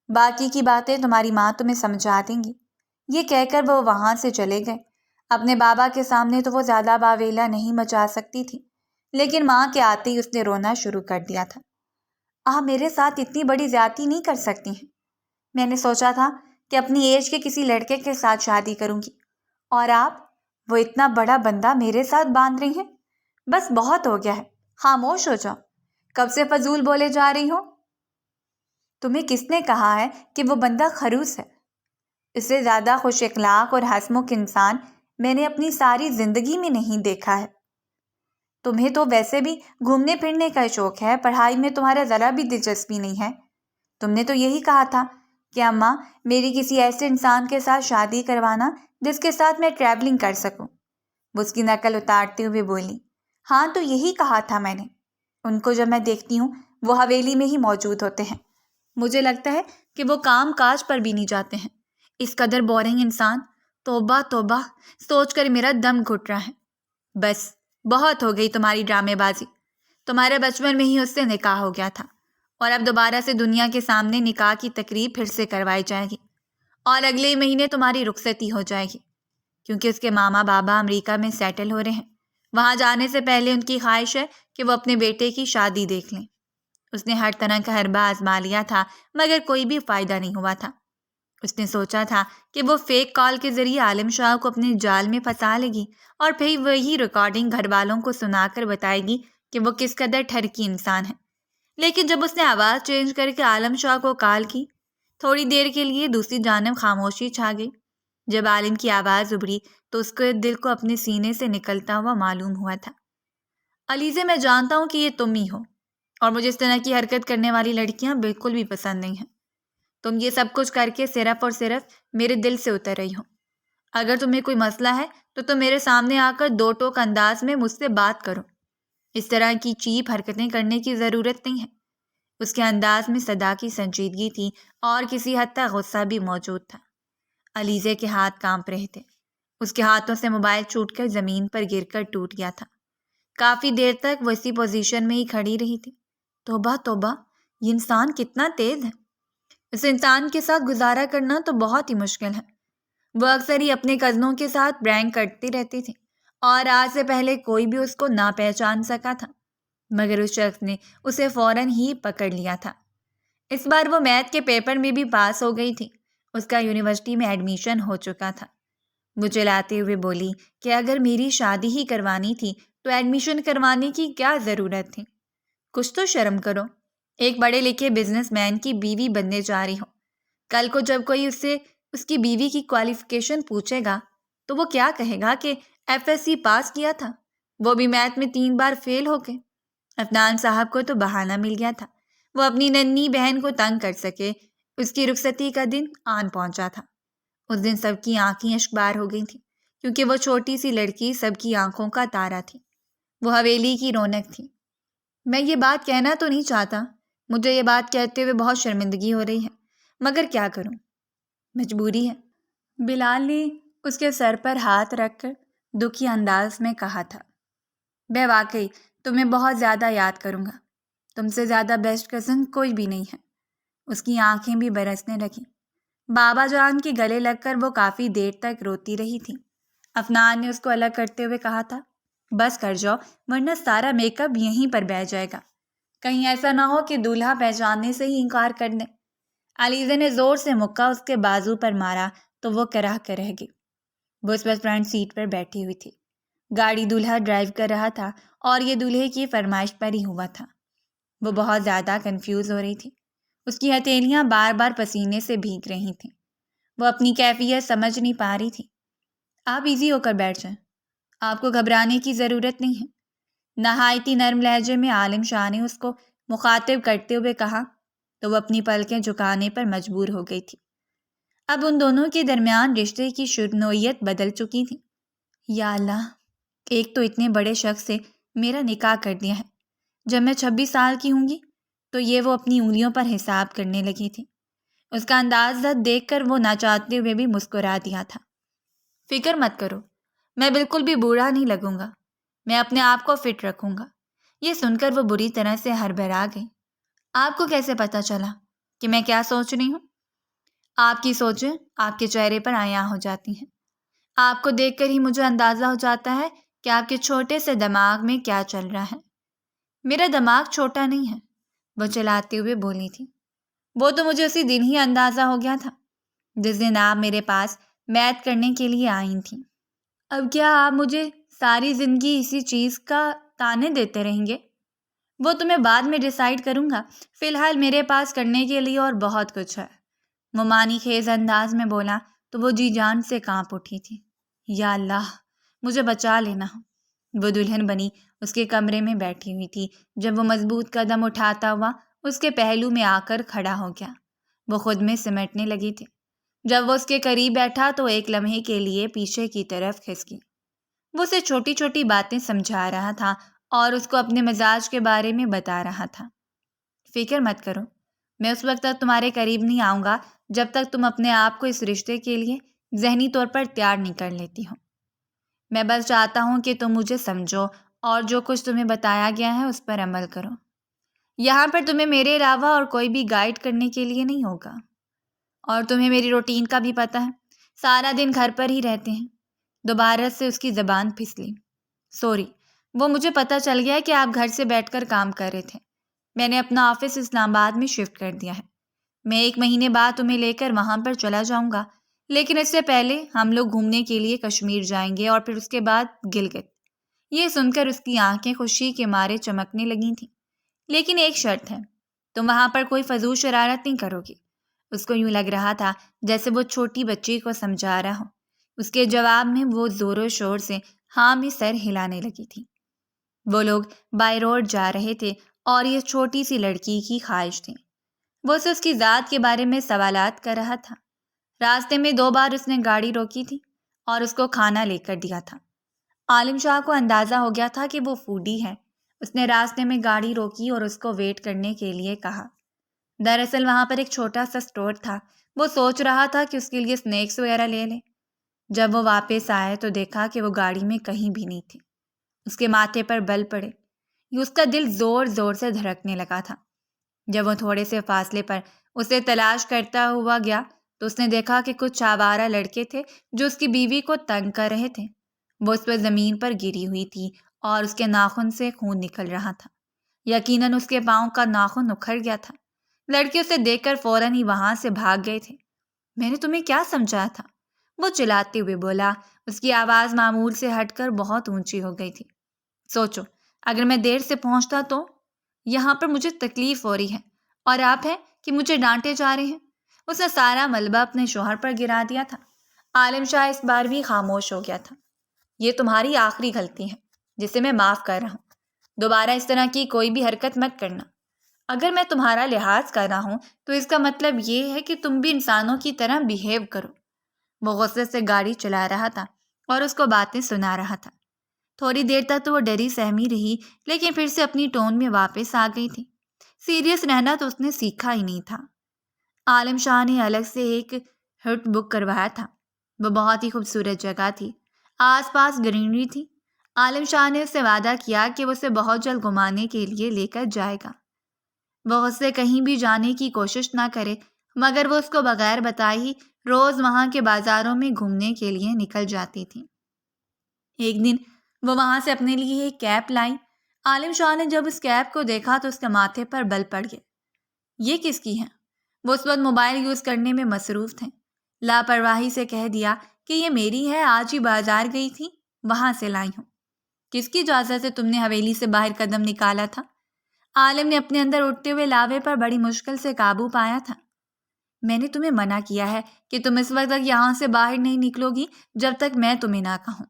باقی کی باتیں تمہاری ماں تمہیں سمجھا دیں گی۔ یہ کہہ کر وہ وہاں سے چلے گئے۔ اپنے بابا کے سامنے تو وہ زیادہ باویلا نہیں مچا سکتی تھی، لیکن ماں کے آتے ہی اس نے رونا شروع کر دیا تھا۔ آپ میرے ساتھ اتنی بڑی زیادتی نہیں کر سکتی ہیں۔ میں نے سوچا تھا کہ اپنی ایج کے کسی لڑکے کے ساتھ شادی کروں گی، اور آپ وہ اتنا بڑا بندہ میرے ساتھ باندھ رہی ہیں۔ بس بہت ہو گیا ہے، خاموش ہو جاؤ۔ کب سے فضول بولے جا رہی ہو؟ تمہیں کس نے کہا ہے کہ وہ بندہ خروس ہے؟ اس سے زیادہ خوش اخلاق اور ہنسمکھ انسان میں نے اپنی ساری زندگی میں نہیں دیکھا ہے۔ تمہیں تو ویسے بھی گھومنے پھرنے کا شوق ہے، پڑھائی میں تمہارا ذرا بھی دلچسپی نہیں ہے۔ تم نے تو یہی کہا تھا کہ اماں میری کسی ایسے انسان کے ساتھ شادی کروانا جس کے ساتھ میں ٹریولنگ کر سکوں۔ وہ اس کی نقل اتارتے ہوئے بولی، ہاں تو یہی کہا تھا میں نے۔ ان کو جب میں دیکھتی ہوں وہ حویلی میں ہی موجود ہوتے ہیں۔ مجھے لگتا ہے کہ وہ کام کاج پر بھی نہیں جاتے ہیں۔ اس قدر بورنگ انسان، توبہ توبہ، سوچ کر میرا دم گھٹ رہا ہے۔ بس بہت ہو گئی تمہاری ڈرامے بازی۔ تمہارے بچپن میں ہی اس سے نکاح ہو گیا تھا، اور اب دوبارہ سے دنیا کے سامنے نکاح کی تقریب پھر سے کروائی جائے گی، اور اگلے مہینے تمہاری رخصتی ہو جائے گی، کیونکہ اس کے ماما بابا امریکہ میں سیٹل ہو رہے ہیں۔ وہاں جانے سے پہلے ان کی خواہش ہے کہ وہ اپنے بیٹے کی شادی دیکھ لیں۔ اس نے ہر طرح کا حربہ آزما لیا تھا، مگر کوئی بھی فائدہ نہیں ہوا تھا۔ اس نے سوچا تھا کہ وہ فیک کال کے ذریعے عالم شاہ کو اپنے جال میں پھنسا لے گی، اور پھر وہی ریکارڈنگ گھر والوں کو سنا کر بتائے گی کہ وہ کس قدر ٹھرکی انسان ہے۔ لیکن جب اس نے آواز چینج کر کے عالم شاہ کو کال کی تھوڑی دیر کے لیے دوسری جانب خاموشی چھا گئی۔ جب عالم کی آواز ابھری تو اس کے دل کو اپنے سینے سے نکلتا ہوا معلوم ہوا تھا۔ علیزے، میں جانتا ہوں کہ یہ تم ہی ہو، اور مجھے اس طرح کی حرکت کرنے والی لڑکیاں بالکل بھی پسند نہیں ہیں۔ تم یہ سب کچھ کر کے صرف اور صرف میرے دل سے اتر رہی ہو۔ اگر تمہیں کوئی مسئلہ ہے تو تم میرے سامنے آ کر دو ٹوک انداز میں مجھ سے بات کرو۔ اس طرح کی چیپ حرکتیں کرنے کی ضرورت نہیں ہے۔ اس کے انداز میں صدا کی سنجیدگی تھی اور کسی حد تک غصہ بھی موجود تھا۔ علیزے کے ہاتھ کانپ رہے تھے۔ اس کے ہاتھوں سے موبائل چھوٹ کر زمین پر گر کر ٹوٹ گیا تھا۔ کافی دیر تک وہ اسی پوزیشن میں ہی کھڑی رہی تھی۔ توبہ توبہ، یہ انسان کتنا تیز ہے۔ اس انسان کے ساتھ گزارا کرنا تو بہت ہی مشکل ہے۔ وہ اکثر ہی اپنے کزنوں کے ساتھ پرینک کرتی رہتی تھی اور آج سے پہلے کوئی بھی اس کو نہ پہچان سکا تھا، مگر اس شخص نے اسے فوراً ہی پکڑ لیا تھا۔ اس بار وہ میتھ کے پیپر میں بھی پاس ہو گئی تھی۔ اس کا یونیورسٹی میں ایڈمیشن ہو چکا تھا۔ وہ چلاتے ہوئے بولی کہ اگر میری شادی ہی کروانی تھی تو ایڈمیشن کروانے کی کیا ضرورت تھی؟ کچھ تو شرم کرو۔ ایک پڑھے لکھے بزنس مین کی بیوی بننے جا رہی ہو۔ کل کو جب کوئی اس سے اس کی بیوی کی کوالیفیکیشن پوچھے گا تو وہ کیا کہے گا کہ FSC پاس کیا تھا، وہ بھی میتھ میں 3 بار فیل ہو گئے۔ عدنان صاحب کو تو بہانہ مل گیا تھا، وہ اپنی ننھی بہن کو تنگ کر سکے۔ اس کی رخصتی کا دن آن پہنچا تھا۔ اس دن سب کی آنکھیں اشکبار ہو گئی تھیں، کیونکہ وہ چھوٹی سی لڑکی سب کی آنکھوں کا تارا تھی۔ وہ حویلی کی رونق تھی۔ میں یہ بات کہنا تو نہیں چاہتا، مجھے یہ بات کہتے ہوئے بہت شرمندگی ہو رہی ہے، مگر کیا کروں، مجبوری ہے۔ بلال نے اس کے سر پر ہاتھ رکھ کر دکھی انداز میں کہا تھا۔ میں واقعی تمہیں بہت زیادہ یاد کروں گا۔ تم سے زیادہ بیسٹ کزن کوئی بھی نہیں ہے۔ اس کی آنکھیں بھی برسنے لگیں۔ بابا جان کے گلے لگ کر وہ کافی دیر تک روتی رہی تھی۔ عدنان نے اس کو الگ کرتے ہوئے کہا تھا، بس کر جاؤ ورنہ سارا میک اپ یہیں پر بہہ جائے گا، کہیں ایسا نہ ہو کہ دولہا پہچاننے سے ہی انکار کر دے۔ علیزے نے زور سے مکہ اس کے بازو پر مارا تو وہ کرا کر رہ گئی۔ وہ اس وقت فرنٹ سیٹ پر بیٹھی ہوئی تھی۔ گاڑی دولہا ڈرائیو کر رہا تھا اور یہ دولہے کی فرمائش پر ہی ہوا تھا۔ وہ بہت زیادہ کنفیوز ہو رہی تھی۔ اس کی ہتھیلیاں بار بار پسینے سے بھیگ رہی تھیں۔ وہ اپنی کیفیت سمجھ نہیں پا رہی تھی۔ آپ ایزی ہو کر بیٹھ جائیں، آپ کو گھبرانے کی ضرورت نہیں ہے، نہایتی نرم لہجے میں عالم شاہ نے اس کو مخاطب کرتے ہوئے کہا تو وہ اپنی پلکیں جھکانے پر مجبور ہو گئی تھی۔ اب ان دونوں کے درمیان رشتے کی شرنوعیت بدل چکی تھی۔ یا اللہ، ایک تو اتنے بڑے شخص سے میرا نکاح کر دیا ہے، جب میں 26 سال کی ہوں گی تو یہ وہ اپنی انگلیوں پر حساب کرنے لگی تھی۔ اس کا انداز دیکھ کر وہ نہ چاہتے ہوئے بھی مسکرا دیا تھا۔ فکر مت کرو، میں بالکل بھی بوڑھا نہیں لگوں گا، میں اپنے آپ کو فٹ رکھوں گا۔ یہ سن کر وہ بری طرح سے ہڑبڑا گئی۔ آپ کو کیسے پتہ چلا کہ میں کیا سوچ رہی ہوں؟ آپ کی سوچیں آپ کے چہرے پر عیاں ہو جاتی ہیں۔ آپ کو دیکھ کر ہی مجھے اندازہ ہو جاتا ہے کہ آپ کے چھوٹے سے دماغ میں کیا چل رہا ہے۔ میرا دماغ چھوٹا نہیں ہے، وہ چلاتے ہوئے بولی تھی۔ وہ تو مجھے اسی دن ہی اندازہ ہو گیا تھا جس دن آپ میرے پاس میتھ کرنے کے لیے آئی تھیں۔ اب کیا آپ مجھے ساری زندگی اسی چیز کا تانے دیتے رہیں گے؟ وہ تو میں بعد میں ڈیسائیڈ کروں گا، فی الحال میرے پاس کرنے کے لیے اور بہت کچھ ہے۔ وہ معنی خیز انداز میں بولا تو وہ جی جان سے کانپ اٹھی تھی۔ یا اللہ، مجھے بچا لینا۔ وہ دلہن بنی اس کے کمرے میں بیٹھی ہوئی تھی جب وہ مضبوط قدم اٹھاتا ہوا اس کے پہلو میں آ کر کھڑا ہو گیا۔ وہ خود میں سمٹنے لگی تھی۔ جب وہ اس کے قریب بیٹھا تو ایک لمحے کے لیے پیچھے کی طرف کھسکی۔ وہ اسے چھوٹی چھوٹی باتیں سمجھا رہا تھا اور اس کو اپنے مزاج کے بارے میں بتا رہا تھا۔ فکر مت کرو، میں اس وقت تک تمہارے قریب نہیں آؤں گا جب تک تم اپنے آپ کو اس رشتے کے لیے ذہنی طور پر تیار نہیں کر لیتی ہو۔ میں بس چاہتا ہوں کہ تم مجھے سمجھو اور جو کچھ تمہیں بتایا گیا ہے اس پر عمل کرو۔ یہاں پر تمہیں میرے علاوہ اور کوئی بھی گائیڈ کرنے کے لیے نہیں ہوگا، اور تمہیں میری روٹین کا بھی پتہ ہے، سارا دن گھر پر ہی رہتے ہیں۔ دوبارہ سے اس کی زبان پھسلی۔ سوری، وہ مجھے پتہ چل گیا کہ آپ گھر سے بیٹھ کر کام کر رہے تھے۔ میں نے اپنا آفس اسلام آباد میں شفٹ کر دیا ہے۔ میں 1 مہینے بعد تمہیں لے کر وہاں پر چلا جاؤں گا، لیکن اس سے پہلے ہم لوگ گھومنے کے لیے کشمیر جائیں گے اور پھر اس کے بعد گلگت۔ یہ سن کر اس کی آنکھیں خوشی کے مارے چمکنے لگی تھیں۔ لیکن ایک شرط ہے، تم وہاں پر کوئی فضول شرارت نہیں کرو گی۔ اس کو یوں لگ رہا تھا جیسے وہ چھوٹی بچی کو سمجھا رہا ہو۔ اس کے جواب میں وہ زور و شور سے ہاں میں سر ہلانے لگی تھی۔ وہ لوگ بائی روڈ جا رہے تھے اور یہ چھوٹی سی لڑکی کی خواہش تھی۔ وہ اسے اس کی ذات کے بارے میں سوالات کر رہا تھا۔ راستے میں 2 بار اس نے گاڑی روکی تھی اور اس کو کھانا لے کر دیا تھا۔ عالم شاہ کو اندازہ ہو گیا تھا کہ وہ فوڈی ہے۔ اس نے راستے میں گاڑی روکی اور اس کو ویٹ کرنے کے لیے کہا۔ دراصل وہاں پر ایک چھوٹا سا اسٹور تھا۔ وہ سوچ رہا تھا کہ اس کے لیے سنیکس وغیرہ لے لے۔ جب وہ واپس آئے تو دیکھا کہ وہ گاڑی میں کہیں بھی نہیں تھی۔ اس کے ماتھے پر بل پڑے۔ اس کا دل زور زور سے دھڑکنے لگا تھا۔ جب وہ تھوڑے سے فاصلے پر اسے تلاش کرتا ہوا گیا تو اس نے دیکھا کہ کچھ آوارہ لڑکے تھے جو اس کی بیوی کو تنگ کر رہے تھے۔ وہ اس پر زمین پر گری ہوئی تھی اور اس کے ناخن سے خون نکل رہا تھا۔ یقیناً اس کے پاؤں کا ناخن اکھڑ گیا تھا۔ لڑکے اسے دیکھ کر فوراً ہی وہاں سے بھاگ گئے تھے۔ میں نے تمہیں کیا سمجھا تھا؟ وہ چلاتے ہوئے بولا۔ اس کی آواز معمول سے ہٹ کر بہت اونچی ہو گئی تھی۔ سوچو، اگر میں دیر سے پہنچتا تو یہاں پر مجھے تکلیف ہو رہی ہے اور آپ ہیں کہ مجھے ڈانٹے جا رہے ہیں۔ اس نے سارا ملبہ اپنے شوہر پر گرا دیا تھا۔ عالم شاہ اس بار بھی خاموش ہو گیا تھا۔ یہ تمہاری آخری غلطی ہے جسے میں معاف کر رہا ہوں۔ دوبارہ اس طرح کی کوئی بھی حرکت مت کرنا۔ اگر میں تمہارا لحاظ کر رہا ہوں تو اس کا مطلب یہ ہے کہ تم بھی انسانوں کی طرح بیہیو کرو۔ وہ غصے سے گاڑی چلا رہا تھا اور اس کو باتیں سنا رہا تھا۔ تھوڑی دیر تک تو وہ ڈری سہمی رہی، لیکن پھر سے اپنی ٹون میں واپس آ گئی تھی۔ سیریس رہنا تو اس نے سیکھا ہی نہیں تھا۔ عالم شاہ نے الگ سے ایک ہٹ بک کروایا تھا۔ وہ بہت ہی خوبصورت جگہ تھی۔ آس پاس گرینری تھی۔ عالم شاہ نے اس سے وعدہ کیا کہ وہ اسے بہت جلد گھمانے کے لیے لے کر جائے گا۔ وہ اس سے کہیں بھی جانے کی کوشش نہ کرے، مگر وہ اس کو بغیر بتائے ہی روز وہاں کے بازاروں میں گھومنے کے لیے نکل جاتی تھی۔ ایک دن وہ وہاں سے اپنے لیے ایک کیپ لائی۔ عالم شاہ نے جب اس کیپ کو دیکھا تو اس کے ماتھے پر بل پڑ گئے۔ یہ کس کی ہے؟ وہ اس وقت موبائل یوز کرنے میں مصروف تھے۔ لاپرواہی سے کہہ دیا کہ یہ میری ہے، آج ہی بازار گئی تھی، وہاں سے لائی ہوں۔ کس کی اجازت سے تم نے حویلی سے باہر قدم نکالا تھا؟ عالم نے اپنے اندر اٹھتے ہوئے لاوے پر بڑی مشکل سے قابو پایا تھا۔ میں نے تمہیں منع کیا ہے کہ تم اس وقت تک یہاں سے باہر نہیں نکلو گی جب تک میں تمہیں نہ کہوں۔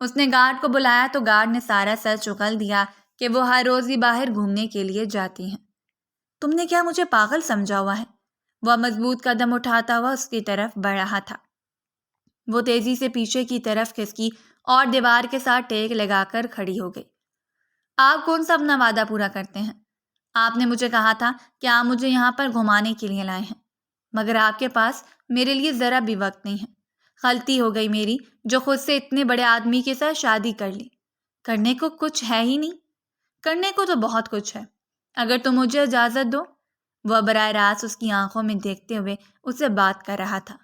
اس نے گارڈ کو بلایا تو گارڈ نے سارا سچ اگل دیا کہ وہ ہر روز ہی باہر گھومنے کے لیے جاتی ہیں۔ تم نے کیا مجھے پاگل سمجھا ہوا ہے؟ وہ مضبوط قدم اٹھاتا ہوا اس کی طرف بڑھ رہا تھا۔ وہ تیزی سے پیچھے کی طرف کھسکی اور دیوار کے ساتھ ٹیک لگا کر کھڑی ہو گئی۔ آپ کون سا اپنا وعدہ پورا کرتے ہیں؟ آپ نے مجھے کہا تھا کہ آپ مجھے یہاں پر گھمانے کے لیے لائے ہیں، مگر آپ کے پاس میرے لیے ذرا بھی وقت نہیں ہے۔ غلطی ہو گئی میری جو خود سے اتنے بڑے آدمی کے ساتھ شادی کر لی۔ کرنے کو کچھ ہے ہی نہیں۔ کرنے کو تو بہت کچھ ہے، اگر تم مجھے اجازت دو۔ وہ براہ راست اس کی آنکھوں میں دیکھتے ہوئے اس سے بات کر رہا تھا۔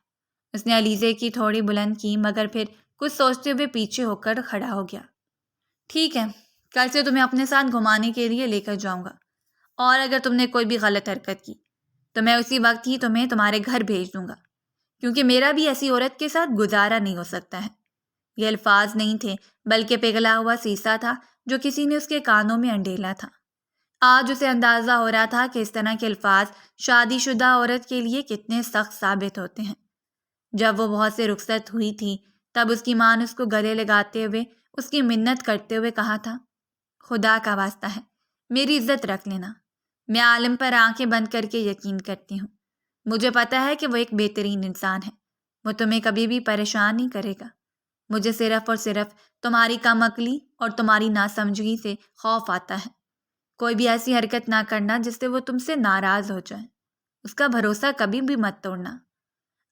اس نے علیزے کی تھوڑی بلند کی، مگر پھر کچھ سوچتے ہوئے پیچھے ہو کر کھڑا ہو گیا۔ ٹھیک ہے، کل سے تمہیں اپنے ساتھ گھمانے کے لیے لے کر جاؤں گا، اور اگر تم نے کوئی بھی غلط حرکت کی تو میں اسی وقت ہی تمہیں تمہارے گھر بھیج دوں گا، کیونکہ میرا بھی ایسی عورت کے ساتھ گزارا نہیں ہو سکتا ہے۔ یہ الفاظ نہیں تھے بلکہ پگھلا ہوا سیسا تھا جو کسی نے اس کے کانوں میں انڈیلا تھا۔ آج اسے اندازہ ہو رہا تھا کہ اس طرح کے الفاظ شادی شدہ عورت کے لیے کتنے سخت ثابت ہوتے ہیں۔ جب وہ بہت سے رخصت ہوئی تھی تب اس کی ماں نے اس کو گلے لگاتے ہوئے اس کی منت کرتے ہوئے کہا تھا، خدا کا واسطہ ہے میری عزت رکھ لینا۔ میں عالم پر آنکھیں بند کر کے یقین کرتی ہوں۔ مجھے پتا ہے کہ وہ ایک بہترین انسان ہے، وہ تمہیں کبھی بھی پریشان نہیں کرے گا۔ مجھے صرف اور صرف تمہاری کم عقلی اور تمہاری ناسمجھی سے خوف آتا ہے۔ کوئی بھی ایسی حرکت نہ کرنا جس سے وہ تم سے ناراض ہو جائے۔ اس کا بھروسہ کبھی بھی مت توڑنا۔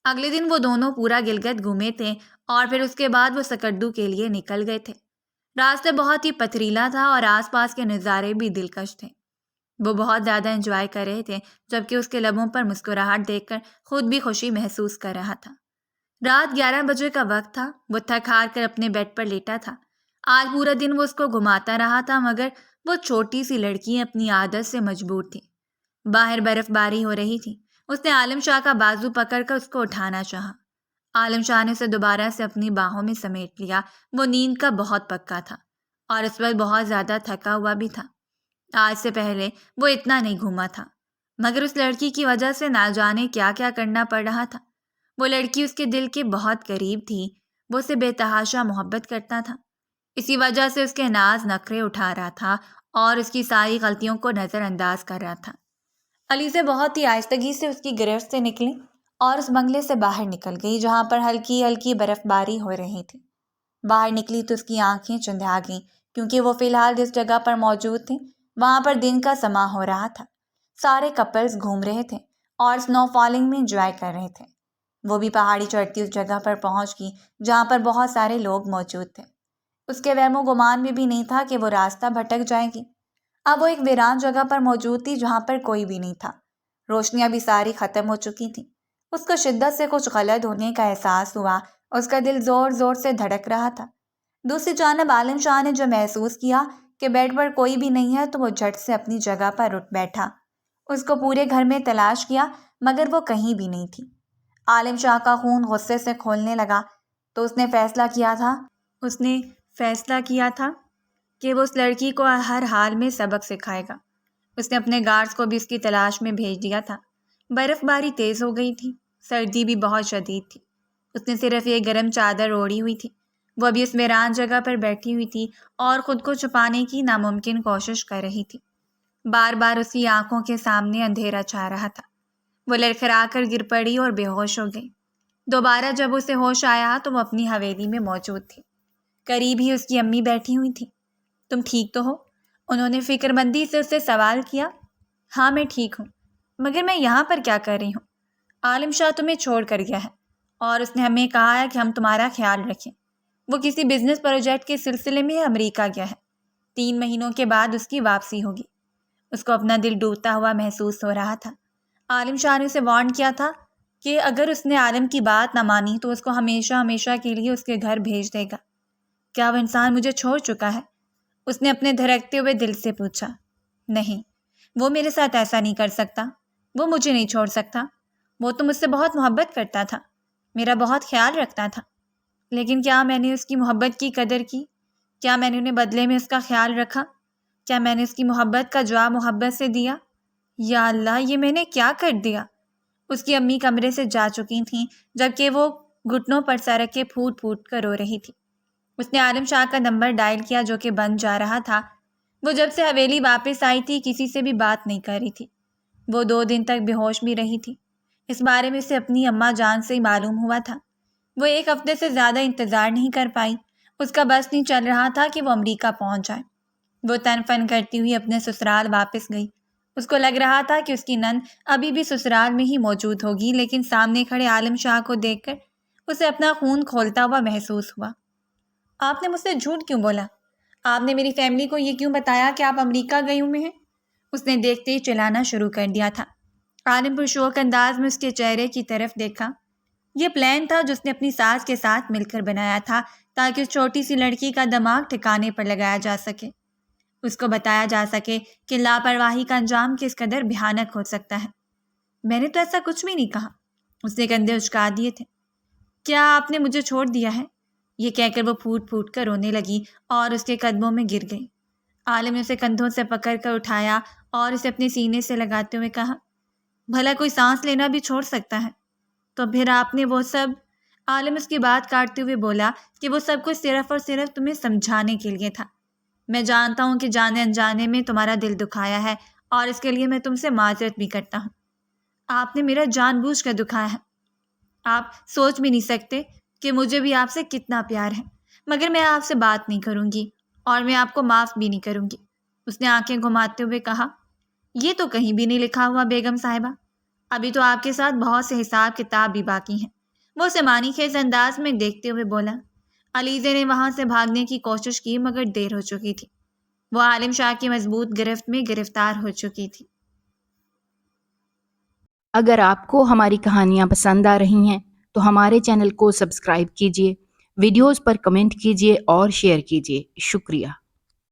اگلے دن وہ دونوں پورا گلگت گھومے تھے اور پھر اس کے بعد وہ سکردو کے لیے نکل گئے تھے۔ راستے بہت ہی پتھریلا تھا اور آس پاس کے نظارے بھی دلکش تھے۔ وہ بہت زیادہ انجوائے کر رہے تھے، جبکہ اس کے لبوں پر مسکراہٹ دیکھ کر خود بھی خوشی محسوس کر رہا تھا۔ رات 11 بجے کا وقت تھا۔ وہ تھک ہار کر اپنے بیڈ پر لیٹا تھا۔ آج پورا دن وہ اس کو گھماتا رہا تھا، مگر وہ چھوٹی سی لڑکی اپنی عادت سے مجبور تھی۔ باہر برف باری ہو رہی تھی۔ اس نے عالم شاہ کا بازو پکڑ کر اس کو اٹھانا چاہا۔ عالم شاہ نے اسے دوبارہ سے اپنی باہوں میں سمیٹ لیا۔ وہ نیند کا بہت پکا تھا اور اس وقت بہت زیادہ تھکا ہوا بھی تھا۔ آج سے پہلے وہ اتنا نہیں گھوما تھا۔ مگر اس لڑکی کی وجہ سے نہ جانے کیا کیا کرنا پڑ رہا تھا۔ وہ لڑکی اس کے دل کے بہت قریب تھی، وہ اسے بے تحاشا محبت کرتا تھا، اسی وجہ سے اس کے ناز نخرے اٹھا رہا تھا اور اس کی ساری غلطیوں کو نظر انداز کر رہا تھا۔ علیزہ بہت ہی آہستگی سے اس کی گرفت سے نکلی اور اس بنگلے سے باہر نکل گئی جہاں پر ہلکی ہلکی برف باری ہو رہی تھی۔ باہر نکلی تو اس کی آنکھیں چندھا گئیں کیونکہ وہ فی الحال جس جگہ پر موجود تھی وہاں پر دن کا سما ہو رہا تھا۔ سارے کپلز گھوم رہے تھے اور سنو فالنگ میں انجوائے کر رہے تھے۔ وہ بھی پہاڑی چڑھتی اس جگہ پر پہنچ گئی جہاں پر بہت سارے لوگ موجود تھے۔ اس کے وہم و گمان میں بھی نہیں تھا کہ وہ راستہ بھٹک جائے گی۔ اب وہ ایک ویران جگہ پر موجود تھی جہاں پر کوئی بھی نہیں تھا، روشنیاں بھی ساری ختم ہو چکی تھیں۔ اس کو شدت سے کچھ غلط ہونے کا احساس ہوا، اس کا دل زور زور سے دھڑک رہا تھا۔ دوسری جانب عالم شاہ نے جو محسوس کیا کہ بیڈ پر کوئی بھی نہیں ہے تو وہ جھٹ سے اپنی جگہ پر اٹھ بیٹھا۔ اس کو پورے گھر میں تلاش کیا مگر وہ کہیں بھی نہیں تھی۔ عالم شاہ کا خون غصے سے کھولنے لگا تو اس نے فیصلہ کیا تھا کہ وہ اس لڑکی کو ہر حال میں سبق سکھائے گا۔ اس نے اپنے گارڈز کو بھی اس کی تلاش میں بھیج دیا تھا۔ برف باری تیز ہو گئی تھی، سردی بھی بہت شدید تھی۔ اس نے صرف ایک گرم چادر اوڑھی ہوئی تھی۔ وہ ابھی اس ویران جگہ پر بیٹھی ہوئی تھی اور خود کو چھپانے کی ناممکن کوشش کر رہی تھی۔ بار بار اس کی آنکھوں کے سامنے اندھیرا چھا رہا تھا۔ وہ لڑکھڑا کر گر پڑی اور بے ہوش ہو گئی۔ دوبارہ جب اسے ہوش آیا تو وہ اپنی حویلی میں موجود تھی۔ قریب ہی اس کی امی بیٹھی ہوئی تھی۔ تم ٹھیک تو ہو؟ انہوں نے فکر مندی سے اس سے سوال کیا۔ ہاں میں ٹھیک ہوں، مگر میں یہاں پر کیا کر رہی ہوں؟ عالم شاہ تمہیں چھوڑ کر گیا ہے اور اس نے ہمیں کہا ہے کہ ہم تمہارا خیال رکھیں۔ وہ کسی بزنس پروجیکٹ کے سلسلے میں امریکہ گیا ہے، 3 مہینوں کے بعد اس کی واپسی ہوگی۔ اس کو اپنا دل ڈوبتا ہوا محسوس ہو رہا تھا۔ عالم شاہ نے اسے وارن کیا تھا کہ اگر اس نے عالم کی بات نہ مانی تو اس کو ہمیشہ ہمیشہ کے لیے اس کے گھر بھیج دے گا۔ کیا وہ انسان مجھے چھوڑ چکا ہے؟ اس نے اپنے دھڑکتے ہوئے دل سے پوچھا۔ نہیں، وہ میرے ساتھ ایسا نہیں کر سکتا، وہ مجھے نہیں چھوڑ سکتا۔ وہ تو مجھ سے بہت محبت کرتا تھا، میرا بہت خیال رکھتا تھا، لیکن کیا میں نے اس کی محبت کی قدر کی؟ کیا میں نے انہیں بدلے میں اس کا خیال رکھا؟ کیا میں نے اس کی محبت کا جواب محبت سے دیا؟ یا اللہ، یہ میں نے کیا کر دیا؟ اس کی امی کمرے سے جا چکی تھیں جبکہ وہ گھٹنوں پر سر رکھ کے پھوٹ پھوٹ کر رو رہی تھی۔ اس نے عالم شاہ کا نمبر ڈائل کیا جو کہ بند جا رہا تھا۔ وہ جب سے حویلی واپس آئی تھی کسی سے بھی بات نہیں کر رہی تھی۔ وہ 2 دن تک بے ہوش بھی رہی تھی۔ اس بارے میں اسے اپنی اماں جان سے ہی معلوم ہوا تھا۔ وہ 1 ہفتے سے زیادہ انتظار نہیں کر پائی۔ اس کا بس نہیں چل رہا تھا کہ وہ امریکہ پہنچ جائے۔ وہ تن فن کرتی ہوئی اپنے سسرال واپس گئی۔ اس کو لگ رہا تھا کہ اس کی نند ابھی بھی سسرال میں ہی موجود ہوگی، لیکن سامنے کھڑے عالم شاہ کو دیکھ کر اسے اپنا خون کھولتا ہوا محسوس ہوا۔ آپ نے مجھ سے جھوٹ کیوں بولا؟ آپ نے میری فیملی کو یہ کیوں بتایا کہ آپ امریکہ گئے ہوئے ہیں؟ اس نے دیکھتے ہی چلانا شروع کر دیا تھا۔ عالم پرشوق انداز میں اس کے چہرے کی طرف دیکھا۔ یہ پلان تھا جو اس نے اپنی ساس کے ساتھ مل کر بنایا تھا تاکہ اس چھوٹی سی لڑکی کا دماغ ٹھکانے پر لگایا جا سکے، اس کو بتایا جا سکے کہ لاپرواہی کا انجام کس قدر بھیانک ہو سکتا ہے۔ میں نے تو ایسا کچھ بھی نہیں کہا، اس نے کندھے اچکا دیے تھے۔ کیا آپ نے مجھے چھوڑ دیا ہے؟ یہ کہہ کر وہ پھوٹ پھوٹ کر رونے لگی اور اس کے قدموں میں گر گئی۔ عالم نے اسے کندھوں سے پکڑ کر اٹھایا اور اسے اپنے سینے سے لگاتے ہوئے کہا، بھلا کوئی سانس لینا بھی چھوڑ سکتا ہے؟ تو پھر آپ نے وہ سب… عالم اس کی بات کاٹتے ہوئے بولا کہ وہ سب کچھ صرف اور صرف تمہیں سمجھانے کے لیے تھا۔ میں جانتا ہوں کہ جانے انجانے میں تمہارا دل دکھایا ہے اور اس کے لیے میں تم سے معذرت بھی کرتا ہوں۔ آپ نے میرا جان بوجھ کر دکھایا ہے۔ آپ سوچ بھی نہیں سکتے کہ مجھے بھی آپ سے کتنا پیار ہے، مگر میں آپ سے بات نہیں کروں گی اور میں آپ کو معاف بھی نہیں کروں گی۔ اس نے آنکھیں گھماتے ہوئے کہا، یہ تو کہیں بھی نہیں لکھا ہوا بیگم صاحبہ، ابھی تو آپ کے ساتھ بہت سے حساب کتاب بھی باقی ہیں۔ وہ اسے معنی خیز انداز میں دیکھتے ہوئے بولا۔ علیزہ نے وہاں سے بھاگنے کی کوشش کی مگر دیر ہو چکی تھی۔ وہ عالم شاہ کی مضبوط گرفت میں گرفتار ہو چکی تھی۔ اگر آپ کو ہماری کہانیاں پسند آ رہی ہیں تو ہمارے چینل کو سبسکرائب کیجیے، ویڈیوز پر کمنٹ کیجیے اور شیئر کیجیے۔ شکریہ۔